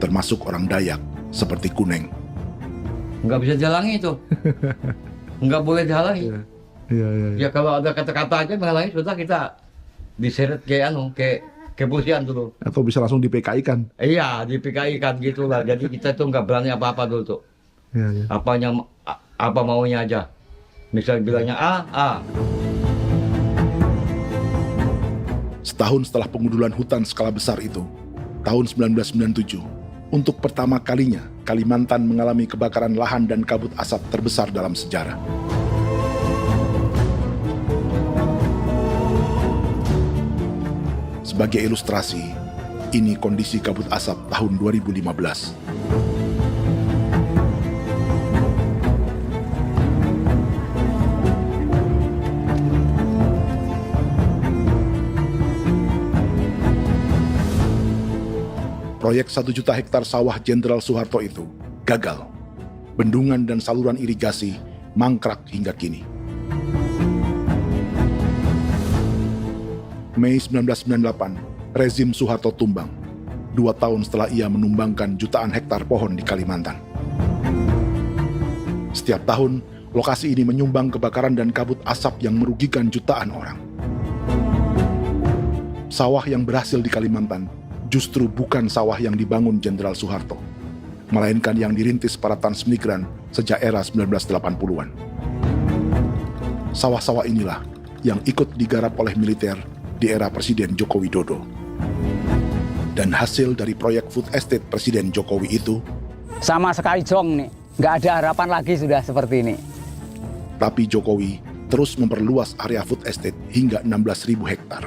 termasuk orang Dayak seperti Kuneng. Nggak bisa dihalangi itu. Nggak boleh dihalangi. Ya kalau ada kata-kata aja menghalangi, sudah kita diseret ke kepolisian dulu. Atau bisa langsung di PKI-kan. Iya, di PKI-kan gitulah. Jadi kita tuh nggak berani apa-apa dulu tuh. Ya. Apa maunya aja. Misal bilangnya A. Setahun setelah pengundulan hutan skala besar itu, tahun 1997, untuk pertama kalinya Kalimantan mengalami kebakaran lahan dan kabut asap terbesar dalam sejarah. Sebagai ilustrasi, ini kondisi kabut asap tahun 2015. Proyek 1 juta hektar sawah Jenderal Soeharto itu gagal. Bendungan dan saluran irigasi mangkrak hingga kini. Mei 1998, rezim Soeharto tumbang, 2 tahun setelah ia menumbangkan jutaan hektar pohon di Kalimantan. Setiap tahun, lokasi ini menyumbang kebakaran dan kabut asap yang merugikan jutaan orang. Sawah yang berhasil di Kalimantan justru bukan sawah yang dibangun Jenderal Soeharto, melainkan yang dirintis para transmigran sejak era 1980-an. Sawah-sawah inilah yang ikut digarap oleh militer di era Presiden Joko Widodo. Dan hasil dari proyek food estate Presiden Jokowi itu sama sekali jong nih, nggak ada harapan lagi sudah seperti ini. Tapi Jokowi terus memperluas area food estate hingga 16.000 hektar.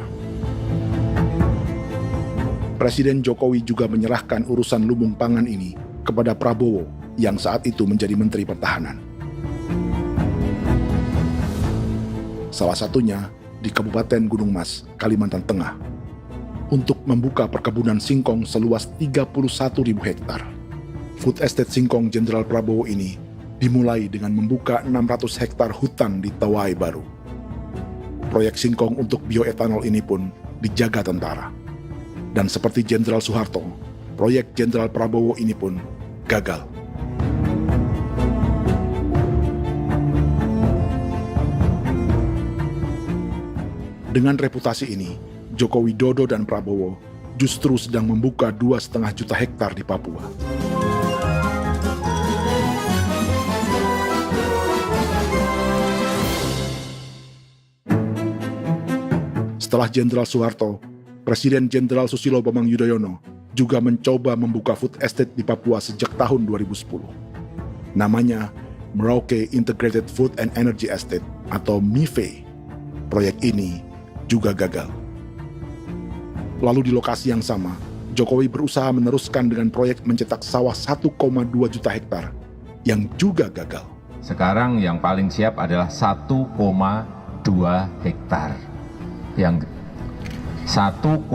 Presiden Jokowi juga menyerahkan urusan lumbung pangan ini kepada Prabowo yang saat itu menjadi Menteri Pertahanan. Salah satunya di Kabupaten Gunung Mas, Kalimantan Tengah, untuk membuka perkebunan singkong seluas 31.000 hektar. Food Estate Singkong Jenderal Prabowo ini dimulai dengan membuka 600 hektar hutan di Tawai Baru. Proyek singkong untuk bioetanol ini pun dijaga tentara. Dan seperti Jenderal Soeharto, proyek Jenderal Prabowo ini pun gagal. Dengan reputasi ini, Joko Widodo dan Prabowo justru sedang membuka 2,5 juta hektar di Papua. Setelah Jenderal Soeharto, Presiden Jenderal Susilo Bambang Yudhoyono juga mencoba membuka food estate di Papua sejak tahun 2010. Namanya Merauke Integrated Food and Energy Estate atau MIFE. Proyek ini juga gagal. Lalu di lokasi yang sama, Jokowi berusaha meneruskan dengan proyek mencetak sawah 1,2 juta hektar yang juga gagal. Sekarang yang paling siap adalah 1,2 hektar. Yang 1,2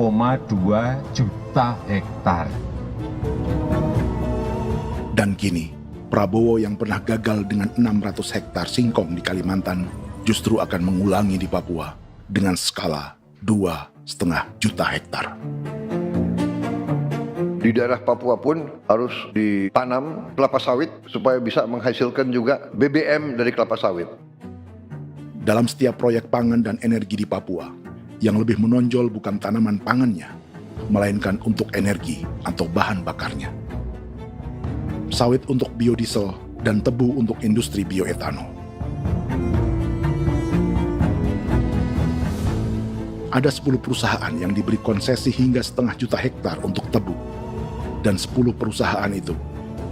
juta hektar. Dan kini, Prabowo yang pernah gagal dengan 600 hektar singkong di Kalimantan justru akan mengulangi di Papua dengan skala 2,5 juta hektar. Di daerah Papua pun harus ditanam kelapa sawit supaya bisa menghasilkan juga BBM dari kelapa sawit. Dalam setiap proyek pangan dan energi di Papua, yang lebih menonjol bukan tanaman pangannya, melainkan untuk energi atau bahan bakarnya. Sawit untuk biodiesel dan tebu untuk industri bioetanol. Ada 10 perusahaan yang diberi konsesi hingga 0,5 juta hektar untuk tebu. Dan 10 perusahaan itu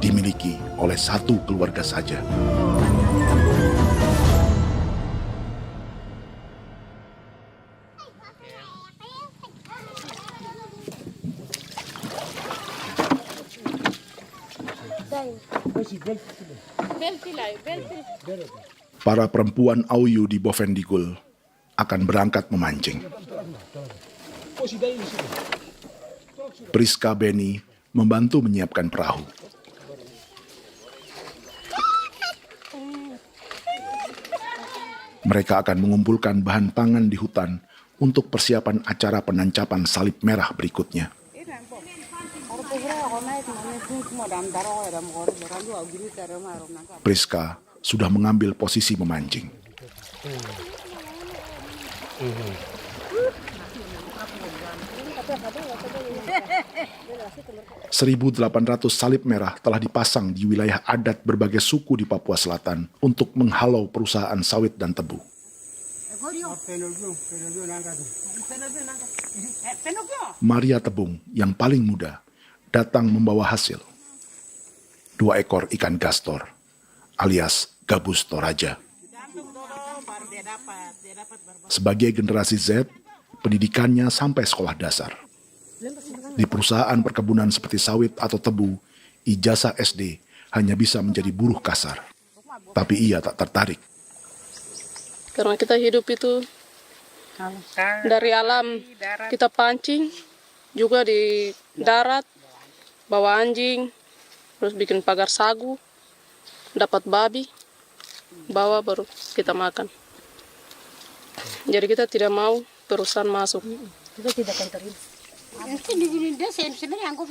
dimiliki oleh satu keluarga saja. Para perempuan Auyu di Bovendigul akan berangkat memancing. Priska Beni membantu menyiapkan perahu. Mereka akan mengumpulkan bahan pangan di hutan untuk persiapan acara penancapan salib merah berikutnya. Priska sudah mengambil posisi memancing. 1.800 salib merah telah dipasang di wilayah adat berbagai suku di Papua Selatan untuk menghalau perusahaan sawit dan tebu. Maria Tebung yang paling muda datang membawa hasil. 2 ekor ikan gastor alias gabus toraja. Sebagai generasi Z, pendidikannya sampai sekolah dasar. Di perusahaan perkebunan seperti sawit atau tebu, ijazah SD hanya bisa menjadi buruh kasar. Tapi ia tak tertarik. Karena kita hidup itu dari alam, kita pancing, juga di darat, bawa anjing, terus bikin pagar sagu, dapat babi, bawa baru kita makan. Jadi kita tidak mau perusahaan masuk. Kita tidak akan terima.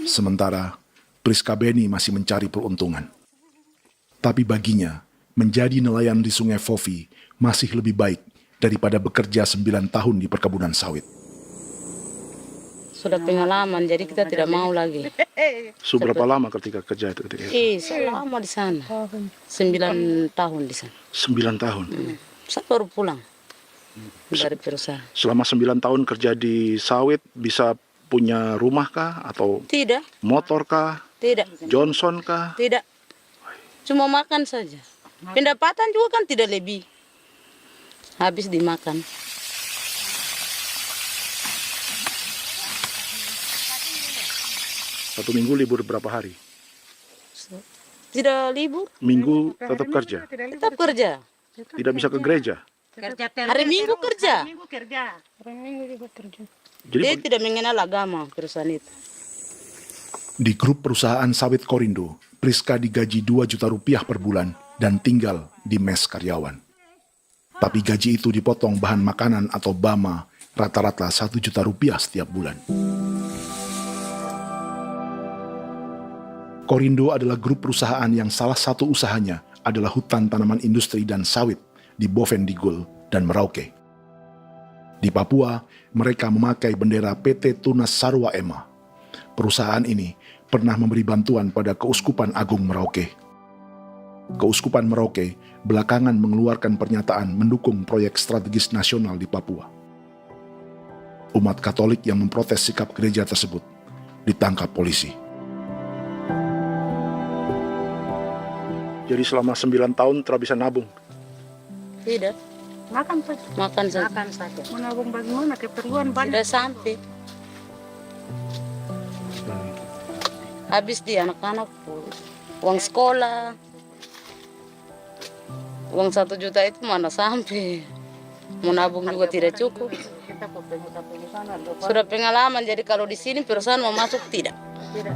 Sementara Priska Beni masih mencari peruntungan. Tapi baginya, menjadi nelayan di Sungai Fofi masih lebih baik daripada bekerja 9 tahun di perkebunan sawit. sudah pengalaman, jadi kita tidak mau lagi. Sudah berapa lama ketika kerja itu? Selama di sana. 9 tahun di sana. 9 tahun? Saya baru pulang dari perusahaan. Selama 9 tahun kerja di sawit, bisa punya rumah kah? Atau Tidak. motor kah? Tidak. Johnson kah? Tidak. Cuma makan saja. Pendapatan juga kan tidak lebih. Habis dimakan. Satu minggu libur berapa hari? Tidak libur. Minggu tetap kerja? Tetap kerja. Tidak bisa ke gereja? Hari Minggu kerja. Hari Minggu juga kerja. Dia tidak mengenal agama perusahaan itu. Di grup perusahaan sawit Korindo, Priska digaji 2 juta rupiah per bulan dan tinggal di mes karyawan. Tapi gaji itu dipotong bahan makanan atau BAMA rata-rata 1 juta rupiah setiap bulan. Korindo adalah grup perusahaan yang salah satu usahanya adalah hutan tanaman industri dan sawit di Bovendigul dan Merauke. Di Papua, mereka memakai bendera PT Tunas Sarwa Ema. Perusahaan ini pernah memberi bantuan pada Keuskupan Agung Merauke. Keuskupan Merauke belakangan mengeluarkan pernyataan mendukung proyek strategis nasional di Papua. Umat Katolik yang memprotes sikap gereja tersebut ditangkap polisi. Jadi selama 9 tahun tidak bisa nabung? Tidak. Makan saja. Makan saja. Makan saja. Menabung bagaimana? Keperluan banyak. Tidak sampai. Habis di anak-anak uang sekolah. Uang 1 juta itu mana sampai. Mau nabung juga tidak cukup. Sudah pengalaman, jadi kalau di sini perusahaan mau masuk tidak. Tidak.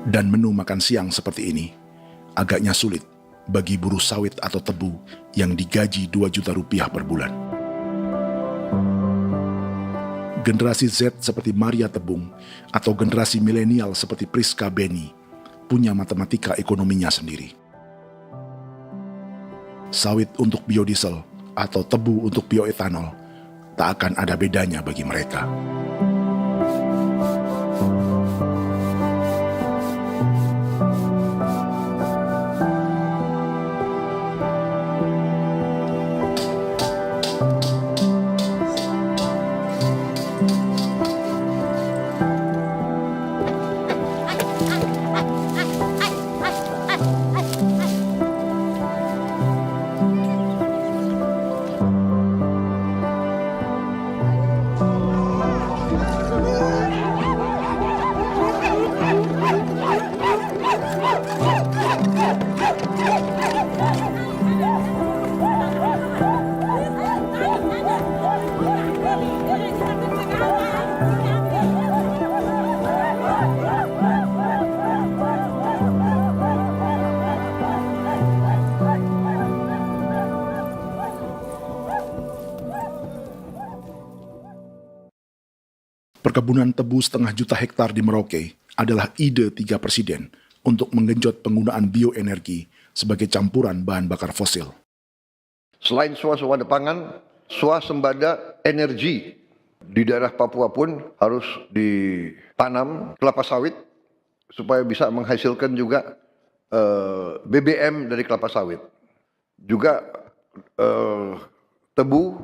Dan menu makan siang seperti ini agaknya sulit bagi buruh sawit atau tebu yang digaji 2 juta rupiah per bulan. Generasi Z seperti Maria Tebung atau generasi milenial seperti Priska Beni punya matematika ekonominya sendiri. Sawit untuk biodiesel atau tebu untuk bioetanol tak akan ada bedanya bagi mereka. Perkebunan tebu 1,5 juta hektar di Merauke adalah ide 3 presiden untuk menggenjot penggunaan bioenergi sebagai campuran bahan bakar fosil. Selain swasembada pangan, swasembada energi di daerah Papua pun harus ditanam kelapa sawit supaya bisa menghasilkan juga BBM dari kelapa sawit. Juga tebu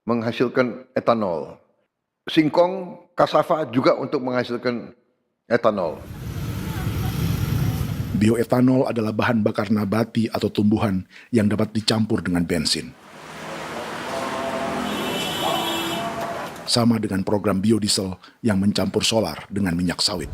menghasilkan etanol. Singkong, kasava juga untuk menghasilkan etanol. Bioetanol adalah bahan bakar nabati atau tumbuhan yang dapat dicampur dengan bensin. Sama dengan program biodiesel yang mencampur solar dengan minyak sawit.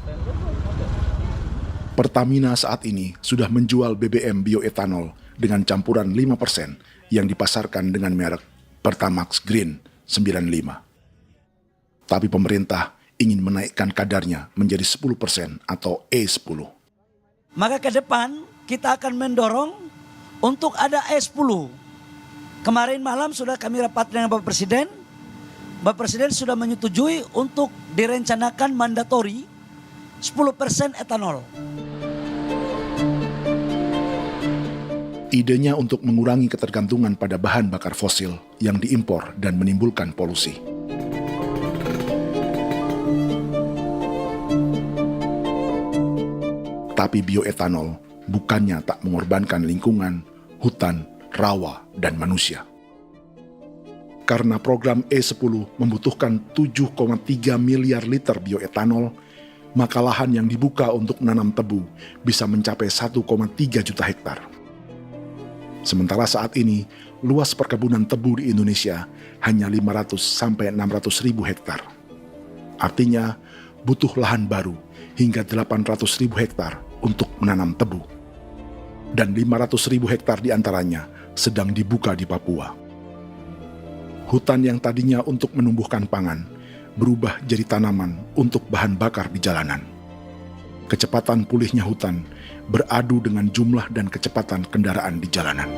Pertamina saat ini sudah menjual BBM bioetanol dengan campuran 5% yang dipasarkan dengan merek Pertamax Green 95. Tapi pemerintah ingin menaikkan kadarnya menjadi 10% atau E10. Maka ke depan kita akan mendorong untuk ada E10. Kemarin malam sudah kami rapat dengan Bapak Presiden. Bapak Presiden sudah menyetujui untuk direncanakan mandatori 10% etanol. Idenya untuk mengurangi ketergantungan pada bahan bakar fosil yang diimpor dan menimbulkan polusi. Tapi bioetanol bukannya tak mengorbankan lingkungan, hutan, rawa, dan manusia. Karena program E10 membutuhkan 7,3 miliar liter bioetanol, maka lahan yang dibuka untuk menanam tebu bisa mencapai 1,3 juta hektar. Sementara saat ini, luas perkebunan tebu di Indonesia hanya 500 sampai 600 ribu hektar. Artinya, butuh lahan baru hingga 800 ribu hektar untuk menanam tebu. Dan 500 ribu hektar diantaranya sedang dibuka di Papua. Hutan yang tadinya untuk menumbuhkan pangan berubah jadi tanaman untuk bahan bakar di jalanan. Kecepatan pulihnya hutan beradu dengan jumlah dan kecepatan kendaraan di jalanan.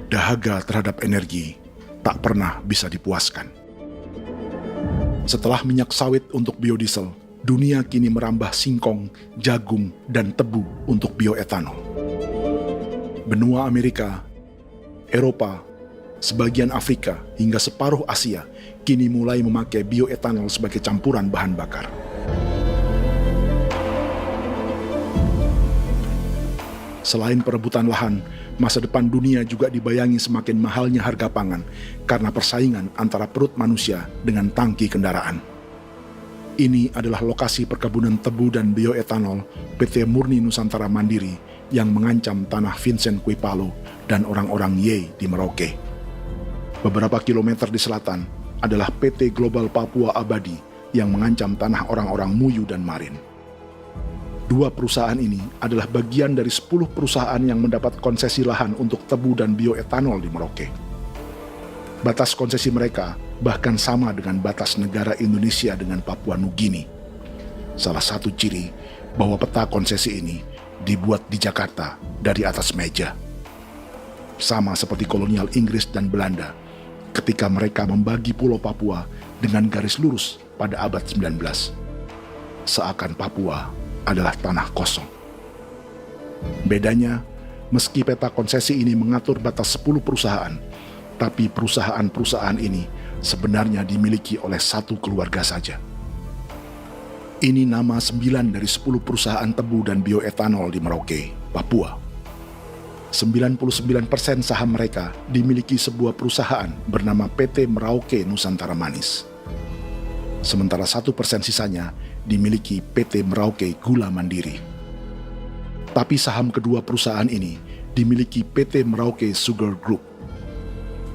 Dahaga terhadap energi tak pernah bisa dipuaskan. Setelah minyak sawit untuk biodiesel, dunia kini merambah singkong, jagung, dan tebu untuk bioetanol. Benua Amerika, Eropa, sebagian Afrika, hingga separuh Asia kini mulai memakai bioetanol sebagai campuran bahan bakar. Selain perebutan lahan, masa depan dunia juga dibayangi semakin mahalnya harga pangan karena persaingan antara perut manusia dengan tangki kendaraan. Ini adalah lokasi perkebunan tebu dan bioetanol PT Murni Nusantara Mandiri yang mengancam tanah Vincent Quipalo dan orang-orang Ye di Merauke. Beberapa kilometer di selatan adalah PT Global Papua Abadi yang mengancam tanah orang-orang Muyu dan Marin. Dua perusahaan ini adalah bagian dari 10 perusahaan yang mendapat konsesi lahan untuk tebu dan bioetanol di Merauke. Batas konsesi mereka bahkan sama dengan batas negara Indonesia dengan Papua Nugini. Salah satu ciri bahwa peta konsesi ini dibuat di Jakarta dari atas meja. Sama seperti kolonial Inggris dan Belanda ketika mereka membagi Pulau Papua dengan garis lurus pada abad 19. Seakan Papua adalah tanah kosong. Bedanya, meski peta konsesi ini mengatur batas 10 perusahaan, tapi perusahaan-perusahaan ini sebenarnya dimiliki oleh satu keluarga saja. Ini nama 9 dari 10 perusahaan tebu dan bioetanol di Merauke, Papua. 99% saham mereka dimiliki sebuah perusahaan bernama PT Merauke Nusantara Manis. Sementara 1% sisanya dimiliki PT Merauke Gula Mandiri. Tapi saham kedua perusahaan ini dimiliki PT Merauke Sugar Group.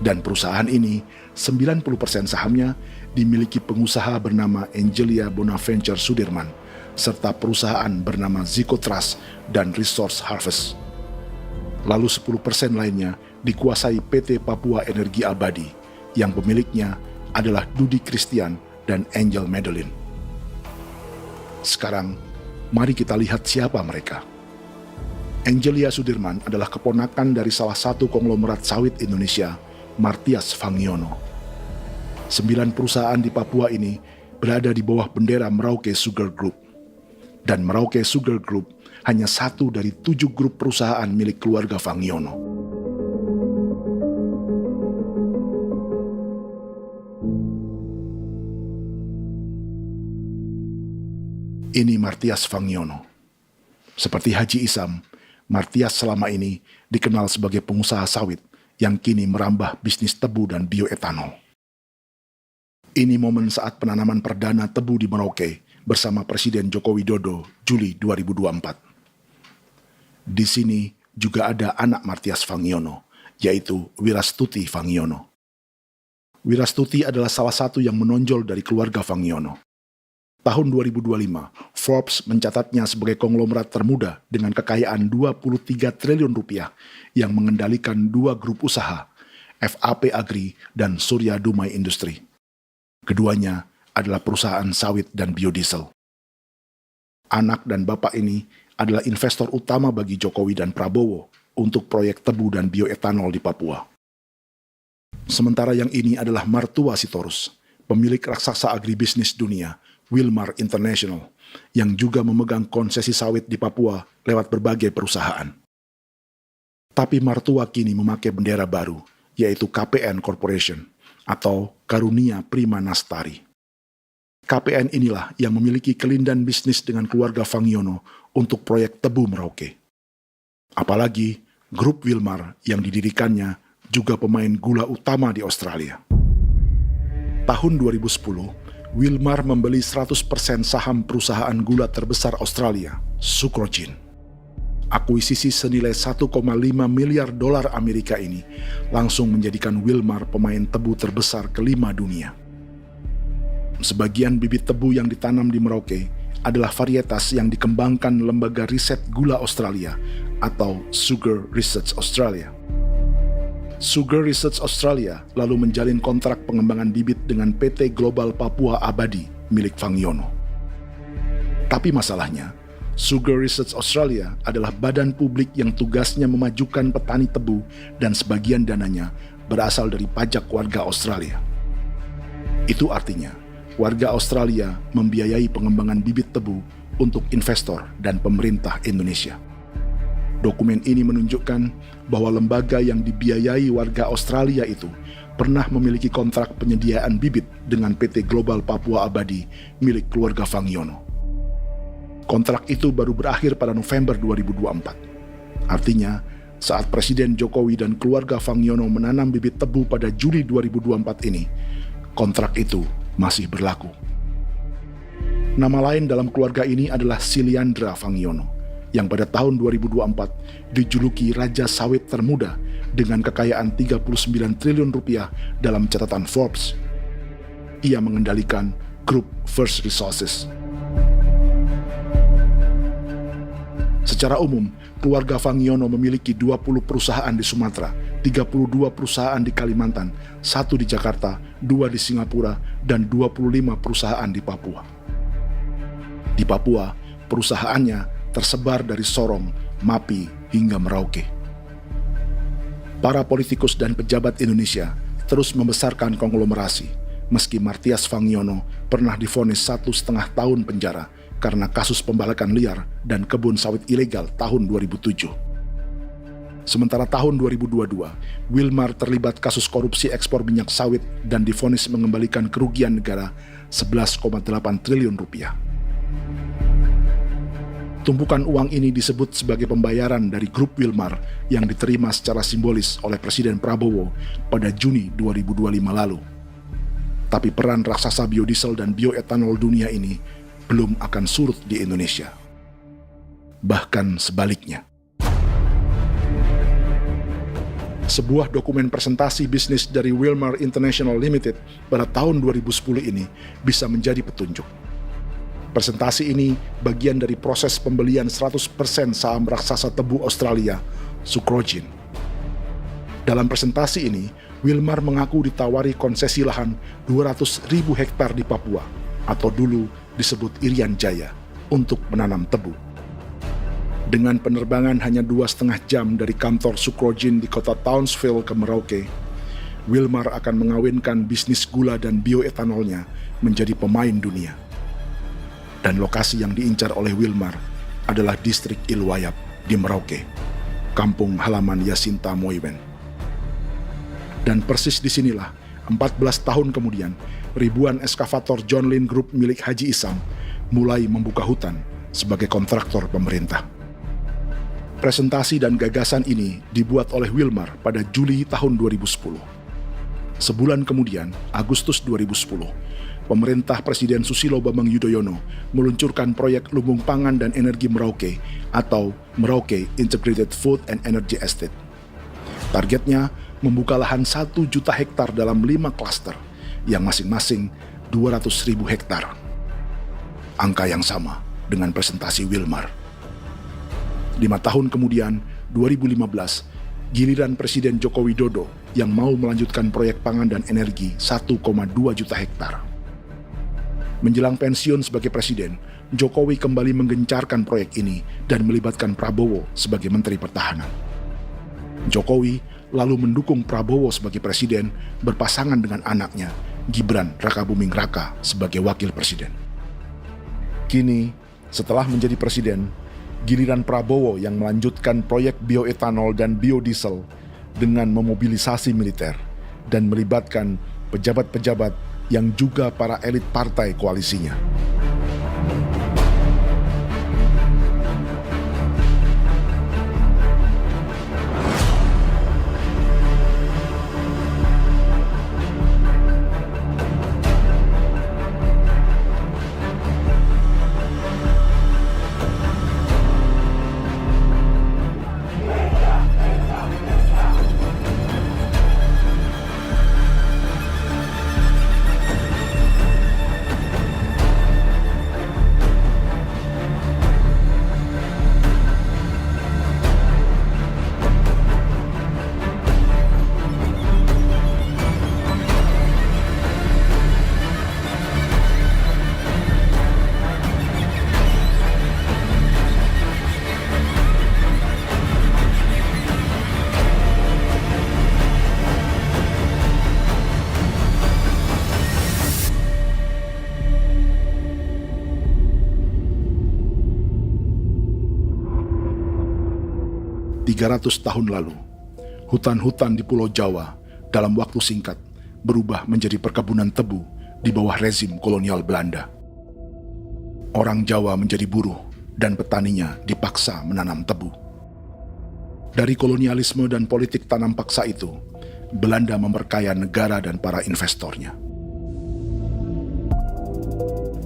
Dan perusahaan ini 90% sahamnya dimiliki pengusaha bernama Angelia Bonaventure Sudirman, serta perusahaan bernama Zico Trust dan Resource Harvest. Lalu 10% lainnya dikuasai PT Papua Energi Abadi, yang pemiliknya adalah Dudi Christian dan Angel Madeline. Sekarang, mari kita lihat siapa mereka. Angelia Sudirman adalah keponakan dari salah satu konglomerat sawit Indonesia, Martias Fangiono. 9 perusahaan di Papua ini berada di bawah bendera Merauke Sugar Group. Dan Merauke Sugar Group hanya satu dari 7 grup perusahaan milik keluarga Fangiono. Ini Martias Fangiono. Seperti Haji Isam, Martias selama ini dikenal sebagai pengusaha sawit yang kini merambah bisnis tebu dan bioetanol. Ini momen saat penanaman perdana tebu di Merauke bersama Presiden Joko Widodo Juli 2024. Di sini juga ada anak Martias Fangiono, yaitu Wirastuti Fangiono. Wirastuti adalah salah satu yang menonjol dari keluarga Fangiono. Tahun 2025, Forbes mencatatnya sebagai konglomerat termuda dengan kekayaan 23 triliun rupiah yang mengendalikan 2 grup usaha, FAP Agri dan Surya Dumai Industri. Keduanya adalah perusahaan sawit dan biodiesel. Anak dan bapak ini adalah investor utama bagi Jokowi dan Prabowo untuk proyek tebu dan bioetanol di Papua. Sementara yang ini adalah mertua Sitorus, pemilik raksasa agribisnis dunia, Wilmar International, yang juga memegang konsesi sawit di Papua lewat berbagai perusahaan. Tapi mertua kini memakai bendera baru, yaitu KPN Corporation atau Karunia Prima Nastari. KPN inilah yang memiliki kelindan bisnis dengan keluarga Fangiono untuk proyek tebu Merauke. Apalagi grup Wilmar yang didirikannya juga pemain gula utama di Australia. Tahun 2010, Wilmar membeli 100% saham perusahaan gula terbesar Australia, Sucrogin. Akuisisi senilai 1,5 miliar dolar Amerika ini langsung menjadikan Wilmar pemain tebu terbesar kelima dunia. Sebagian bibit tebu yang ditanam di Merauke adalah varietas yang dikembangkan Lembaga Riset Gula Australia atau Sugar Research Australia. Sugar Research Australia lalu menjalin kontrak pengembangan bibit dengan PT Global Papua Abadi milik Fangiono. Tapi masalahnya, Sugar Research Australia adalah badan publik yang tugasnya memajukan petani tebu dan sebagian dananya berasal dari pajak warga Australia. Itu artinya, warga Australia membiayai pengembangan bibit tebu untuk investor dan pemerintah Indonesia. Dokumen ini menunjukkan bahwa lembaga yang dibiayai warga Australia itu pernah memiliki kontrak penyediaan bibit dengan PT Global Papua Abadi milik keluarga Fangiono. Kontrak itu baru berakhir pada November 2024. Artinya, saat Presiden Jokowi dan keluarga Fangiono menanam bibit tebu pada Juli 2024 ini, kontrak itu masih berlaku. Nama lain dalam keluarga ini adalah Siliandra Fangiono, yang pada tahun 2024 dijuluki Raja Sawit Termuda dengan kekayaan 39 triliun rupiah dalam catatan Forbes. Ia mengendalikan grup First Resources. Secara umum, keluarga Fangiono memiliki 20 perusahaan di Sumatera, 32 perusahaan di Kalimantan, 1 di Jakarta, 2 di Singapura, dan 25 perusahaan di Papua. Di Papua, perusahaannya tersebar dari Sorong, Mapi, hingga Merauke. Para politikus dan pejabat Indonesia terus membesarkan konglomerasi, meski Martias Fangiono pernah divonis 1,5 tahun penjara karena kasus pembalakan liar dan kebun sawit ilegal tahun 2007. Sementara tahun 2022, Wilmar terlibat kasus korupsi ekspor minyak sawit dan divonis mengembalikan kerugian negara 11,8 triliun rupiah. Tumpukan uang ini disebut sebagai pembayaran dari grup Wilmar yang diterima secara simbolis oleh Presiden Prabowo pada Juni 2025 lalu. Tapi peran raksasa biodiesel dan bioetanol dunia ini belum akan surut di Indonesia. Bahkan sebaliknya. Sebuah dokumen presentasi bisnis dari Wilmar International Limited pada tahun 2010 ini bisa menjadi petunjuk. Presentasi ini bagian dari proses pembelian 100% saham raksasa tebu Australia, Sucrogin. Dalam presentasi ini, Wilmar mengaku ditawari konsesi lahan 200.000 hektar di Papua, atau dulu disebut Irian Jaya, untuk menanam tebu. Dengan penerbangan hanya 2,5 jam dari kantor Sucrogin di kota Townsville ke Merauke, Wilmar akan mengawinkan bisnis gula dan bioetanolnya menjadi pemain dunia. Dan lokasi yang diincar oleh Wilmar adalah distrik Ilwayap di Merauke, kampung halaman Yasinta Moiwen. Dan persis disinilah, 14 tahun kemudian, ribuan eskavator John Lynn Group milik Haji Isam mulai membuka hutan sebagai kontraktor pemerintah. Presentasi dan gagasan ini dibuat oleh Wilmar pada Juli tahun 2010. Sebulan kemudian, Agustus 2010, pemerintah Presiden Susilo Bambang Yudhoyono meluncurkan proyek Lumbung Pangan dan Energi Merauke atau Merauke Integrated Food and Energy Estate. Targetnya membuka lahan 1 juta hektar dalam 5 klaster yang masing-masing 200.000 hektar. Angka yang sama dengan presentasi Wilmar. 5 tahun kemudian, 2015, giliran Presiden Joko Widodo yang mau melanjutkan proyek pangan dan energi 1,2 juta hektar. Menjelang pensiun sebagai presiden, Jokowi kembali menggencarkan proyek ini dan melibatkan Prabowo sebagai Menteri Pertahanan. Jokowi lalu mendukung Prabowo sebagai presiden berpasangan dengan anaknya, Gibran Rakabuming Raka sebagai wakil presiden. Kini, setelah menjadi presiden, giliran Prabowo yang melanjutkan proyek bioetanol dan biodiesel dengan memobilisasi militer dan melibatkan pejabat-pejabat yang juga para elit partai koalisinya. Tahun lalu, hutan-hutan di Pulau Jawa dalam waktu singkat berubah menjadi perkebunan tebu di bawah rezim kolonial Belanda. Orang Jawa menjadi buruh dan petaninya dipaksa menanam tebu. Dari kolonialisme dan politik tanam paksa itu, Belanda memperkaya negara dan para investornya.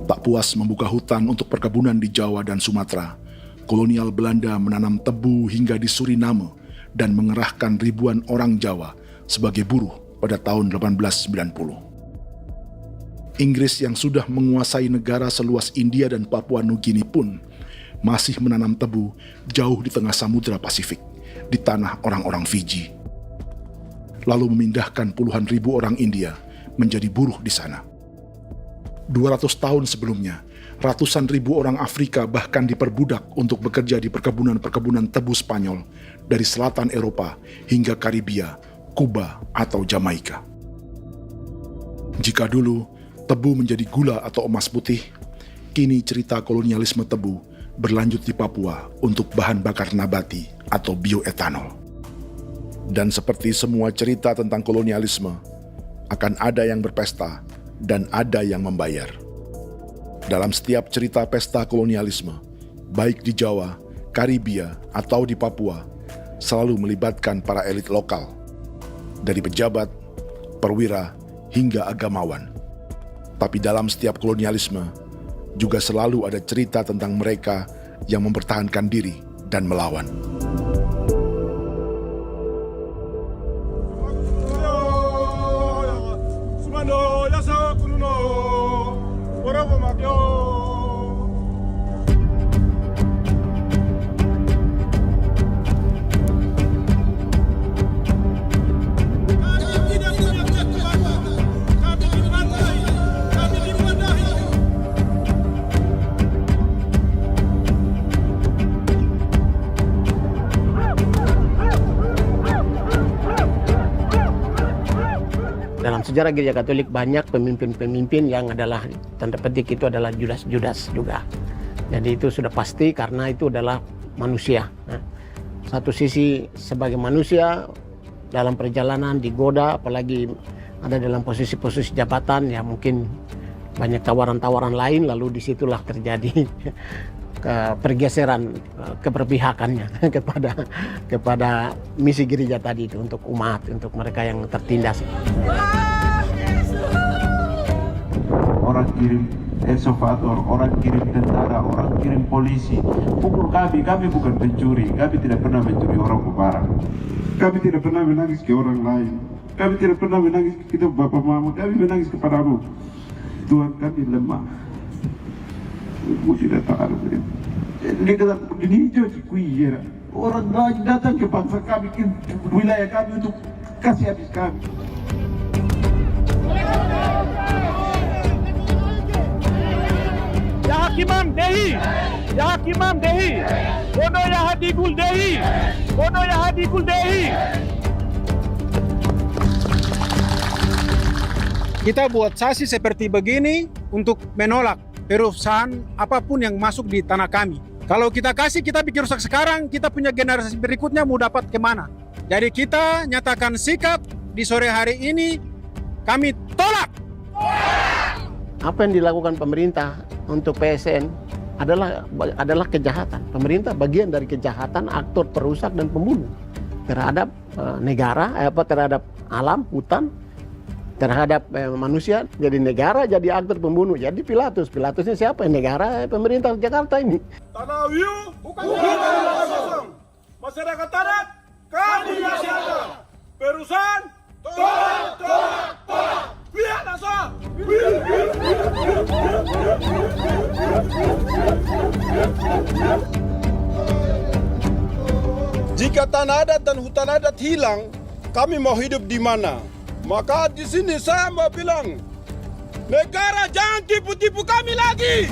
Tak puas membuka hutan untuk perkebunan di Jawa dan Sumatera, kolonial Belanda menanam tebu hingga di Suriname dan mengerahkan ribuan orang Jawa sebagai buruh pada tahun 1890. Inggris yang sudah menguasai negara seluas India dan Papua Nugini pun masih menanam tebu jauh di tengah Samudra Pasifik, di tanah orang-orang Fiji. Lalu memindahkan puluhan ribu orang India menjadi buruh di sana. 200 tahun sebelumnya, ratusan ribu orang Afrika bahkan diperbudak untuk bekerja di perkebunan-perkebunan tebu Spanyol dari selatan Eropa hingga Karibia, Kuba, atau Jamaika. Jika dulu tebu menjadi gula atau emas putih, kini cerita kolonialisme tebu berlanjut di Papua untuk bahan bakar nabati atau bioetanol. Dan seperti semua cerita tentang kolonialisme, akan ada yang berpesta dan ada yang membayar. Dalam setiap cerita pesta kolonialisme, baik di Jawa, Karibia, atau di Papua, selalu melibatkan para elit lokal, dari pejabat, perwira, hingga agamawan. Tapi dalam setiap kolonialisme, juga selalu ada cerita tentang mereka yang mempertahankan diri dan melawan. Dalam sejarah Gereja Katolik banyak pemimpin-pemimpin yang adalah tanda petik itu adalah Judas-Judas juga. Jadi itu sudah pasti karena itu adalah manusia. Nah, satu sisi sebagai manusia dalam perjalanan digoda, apalagi ada dalam posisi-posisi jabatan ya mungkin banyak tawaran-tawaran lain, lalu disitulah terjadi pergeseran keberpihakannya kepada misi gereja tadi itu untuk umat, untuk mereka yang tertindas. Orang kirim eksavator, orang kirim tentara, orang kirim polisi, pukul kami bukan pencuri, kami tidak pernah mencuri orang barang. Kami tidak pernah menangis ke orang lain, kami tidak pernah menangis ke kita bapak mama, kami menangis kepadamu. Tuhan kami lemah. Ibu tidak tahu. Ini hijau orang lain datang ke bangsa kami, ke wilayah kami untuk kasih habis kami. Hakimam Dehi, Ya Hakimam Dehi, Bono Ya Hadikul Dehi, Bono Ya Hadikul Dehi. Kita buat sasi seperti begini untuk menolak perusahaan apapun yang masuk di tanah kami. Kalau kita kasih, kita bikin rusak sekarang, kita punya generasi berikutnya mau dapat kemana. Jadi kita nyatakan sikap di sore hari ini, kami tolak. Apa yang dilakukan pemerintah untuk PSN adalah kejahatan. Pemerintah bagian dari kejahatan, aktor perusak dan pembunuh terhadap negara, terhadap alam, hutan, terhadap manusia. Jadi negara jadi aktor pembunuh. Jadi Pilatusnya siapa? Negara, pemerintah Jakarta ini. Tanah Wiu bukan kosong. Masyarakat tanah kami masyarakat. Perusahaan tolak. Lihat asal. Jika tanah adat dan hutan adat hilang, kami mau hidup di mana? Maka di sini saya mau bilang, negara jangan tipu-tipu kami lagi.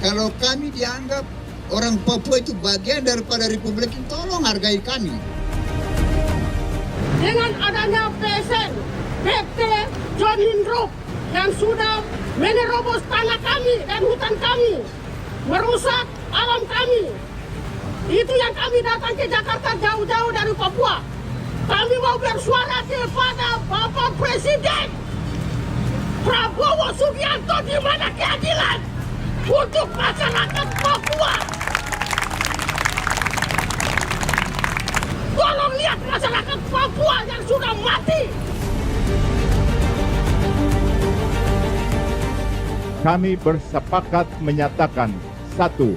Kalau kami dianggap orang Papua itu bagian daripada Republik ini, tolong hargai kami. Dengan adanya PSN, PT, John Lindrup yang sudah menerobos tanah kami dan hutan kami, merusak alam kami. Itu yang kami datang ke Jakarta jauh-jauh dari Papua. Kami mau bersuara kepada Bapak Presiden Prabowo Subianto, di mana keadilan untuk masyarakat Papua. Tolong lihat masyarakat Papua yang sudah mati. Kami bersepakat menyatakan, 1.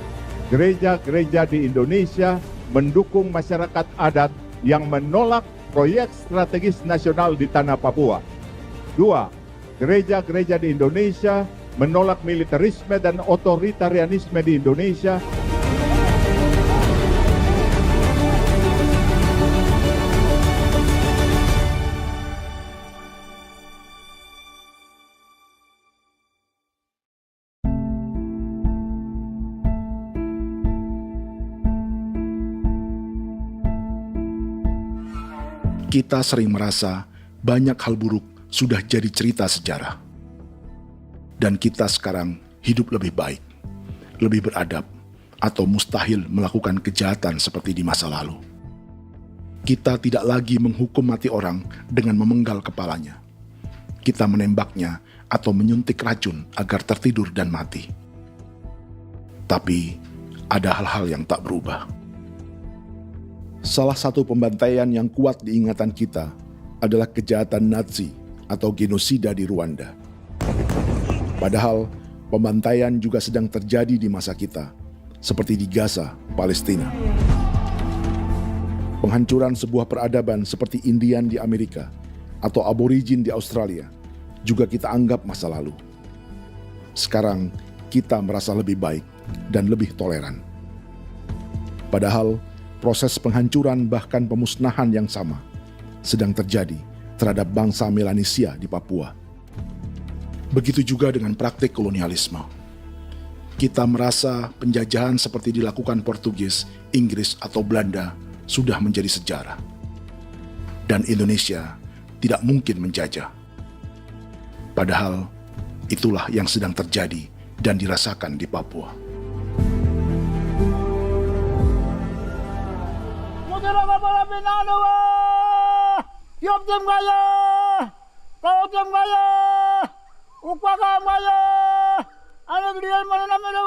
Gereja-gereja di Indonesia mendukung masyarakat adat yang menolak proyek strategis nasional di tanah Papua. 2. Gereja-gereja di Indonesia menolak militerisme dan otoritarianisme di Indonesia. Kita sering merasa banyak hal buruk sudah jadi cerita sejarah. Dan kita sekarang hidup lebih baik, lebih beradab, atau mustahil melakukan kejahatan seperti di masa lalu. Kita tidak lagi menghukum mati orang dengan memenggal kepalanya. Kita menembaknya atau menyuntik racun agar tertidur dan mati. Tapi ada hal-hal yang tak berubah. Salah satu pembantaian yang kuat di ingatan kita adalah kejahatan Nazi atau genosida di Rwanda. Padahal pembantaian juga sedang terjadi di masa kita, seperti di Gaza, Palestina. Penghancuran sebuah peradaban seperti Indian di Amerika atau aborigin di Australia juga kita anggap masa lalu. Sekarang kita merasa lebih baik dan lebih toleran. Padahal proses penghancuran bahkan pemusnahan yang sama sedang terjadi terhadap bangsa Melanesia di Papua. Begitu juga dengan praktik kolonialisme. Kita merasa penjajahan seperti dilakukan Portugis, Inggris, atau Belanda sudah menjadi sejarah. Dan Indonesia tidak mungkin menjajah. Padahal itulah yang sedang terjadi dan dirasakan di Papua. Kawatang Maya, Upaka Maya, anak dia mana namanya?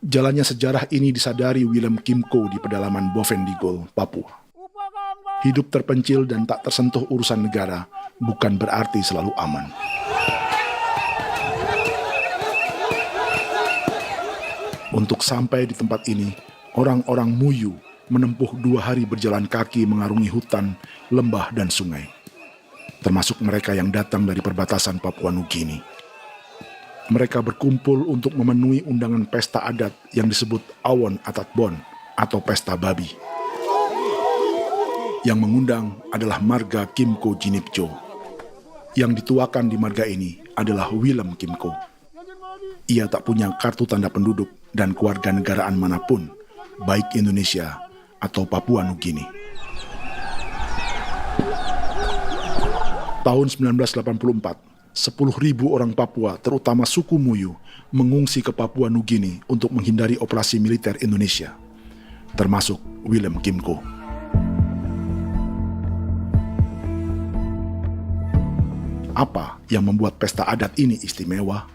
Jalannya sejarah ini disadari Willem Kimco di pedalaman Bovendigol, Papua. Hidup terpencil dan tak tersentuh urusan negara bukan berarti selalu aman. Untuk sampai di tempat ini, orang-orang Muyu menempuh 2 hari berjalan kaki mengarungi hutan, lembah, dan sungai. Termasuk mereka yang datang dari perbatasan Papua Nugini. Mereka berkumpul untuk memenuhi undangan pesta adat yang disebut Awon Atatbon atau pesta babi. Yang mengundang adalah marga Kimco Jinipjo. Yang dituakan di marga ini adalah Willem Kimco. Ia tak punya kartu tanda penduduk dan kewarganegaraan manapun, baik Indonesia atau Papua Nugini. Tahun 1984, 10.000 orang Papua, terutama suku Muyu, mengungsi ke Papua Nugini untuk menghindari operasi militer Indonesia, termasuk Willem Kimco. Apa yang membuat pesta adat ini istimewa?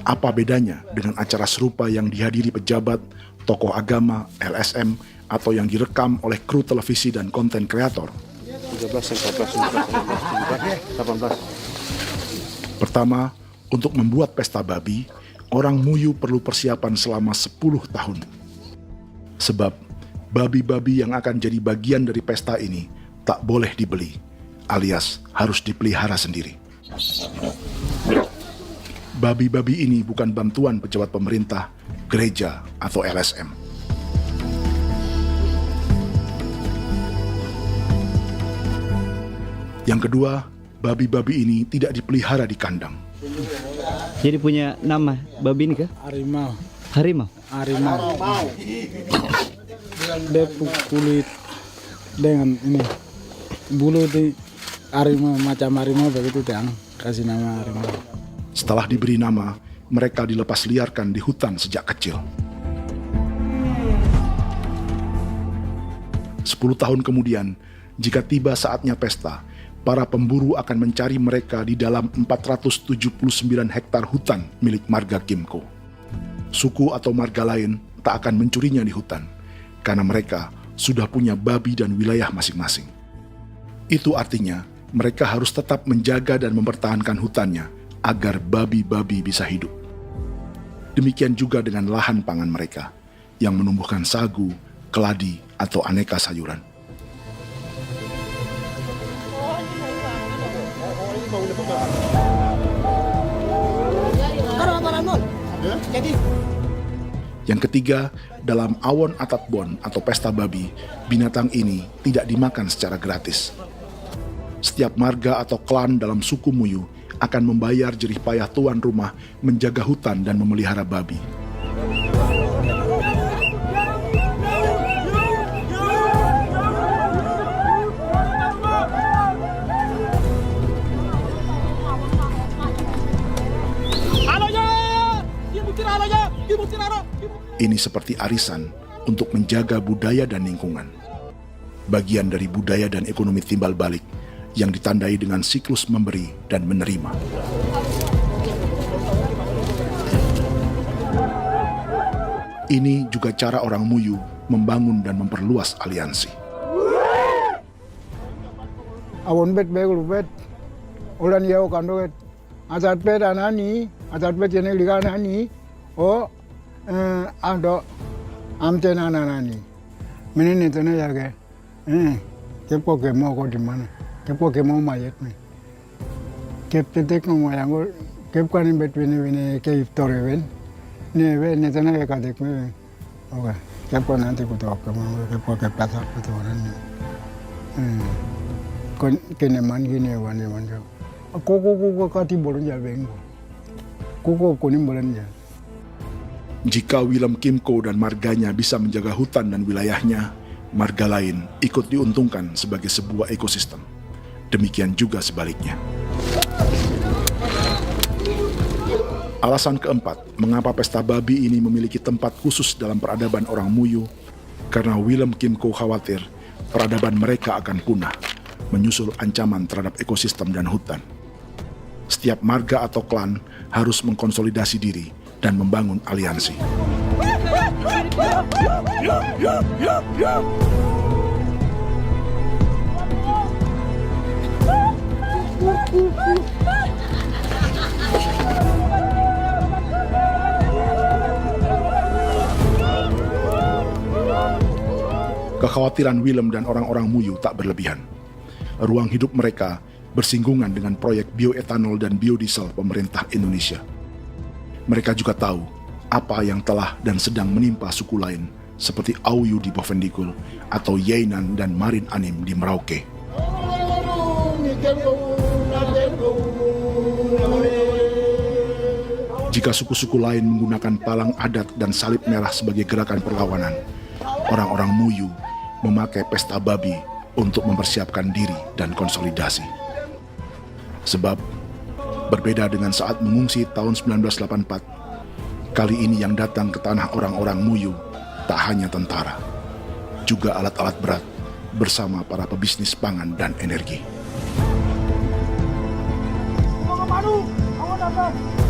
Apa bedanya dengan acara serupa yang dihadiri pejabat, tokoh agama, LSM, atau yang direkam oleh kru televisi dan konten kreator? 13, 14, 15, 18. Pertama, untuk membuat pesta babi, orang Muyu perlu persiapan selama 10 tahun. Sebab, babi-babi yang akan jadi bagian dari pesta ini tak boleh dibeli, alias harus dipelihara sendiri. Babi-babi ini bukan bantuan pejabat pemerintah, gereja, atau LSM. Yang kedua, babi-babi ini tidak dipelihara di kandang. Jadi punya nama babi ini kah? Harimau. Harimau? Harimau. Dia kulit dengan ini bulu di harimau, macam harimau begitu, yang kasih nama harimau. Setelah diberi nama, mereka dilepas liarkan di hutan sejak kecil. 10 tahun kemudian, jika tiba saatnya pesta, para pemburu akan mencari mereka di dalam 479 hektar hutan milik marga Kimco. Suku atau marga lain tak akan mencurinya di hutan, karena mereka sudah punya babi dan wilayah masing-masing. Itu artinya, mereka harus tetap menjaga dan mempertahankan hutannya, agar babi-babi bisa hidup. Demikian juga dengan lahan pangan mereka, yang menumbuhkan sagu, keladi, atau aneka sayuran. Yang ketiga, dalam Awon Atatbon atau pesta babi, binatang ini tidak dimakan secara gratis. Setiap marga atau klan dalam suku Muyu akan membayar jerih payah tuan rumah menjaga hutan dan memelihara babi. Ini seperti arisan untuk menjaga budaya dan lingkungan. Bagian dari budaya dan ekonomi timbal balik yang ditandai dengan siklus memberi dan menerima. Ini juga cara orang Muyu membangun dan memperluas aliansi. Awon bet begul bet, ulan yau kandoet, asat bet anani, asat bet jenek liganani, oh ando amten anani, menini tena yage, kepo kemo ko di mana, kepo kemo mayat me, kep tetek no mayango, kep kanin bet wini ke iftore wen, ne wen ne tena ya kadek me, oke, kepo nanti kuto kemo, kepo kepasar kuto orangnya, kene man gini wane wanjo, koko kati bolon jalbeng, koko kuning bolon jal. Jika Willem Kimco dan marganya bisa menjaga hutan dan wilayahnya, marga lain ikut diuntungkan sebagai sebuah ekosistem. Demikian juga sebaliknya. Alasan keempat, mengapa pesta babi ini memiliki tempat khusus dalam peradaban orang Muyu, karena Willem Kimco khawatir peradaban mereka akan punah, menyusul ancaman terhadap ekosistem dan hutan. Setiap marga atau klan harus mengkonsolidasi diri dan membangun aliansi. Kekhawatiran Willem dan orang-orang Muyu tak berlebihan. Ruang hidup mereka bersinggungan dengan proyek bioetanol dan biodiesel pemerintah Indonesia. Mereka juga tahu apa yang telah dan sedang menimpa suku lain seperti Auyu di Bovendigul atau Yainan dan Marin Anim di Merauke. Jika suku-suku lain menggunakan palang adat dan salib merah sebagai gerakan perlawanan, orang-orang Muyu memakai pesta babi untuk mempersiapkan diri dan konsolidasi. Sebab, berbeda dengan saat mengungsi tahun 1984, kali ini yang datang ke tanah orang-orang Muyu tak hanya tentara, juga alat-alat berat bersama para pebisnis pangan dan energi. Mau ke Palu, mau datang.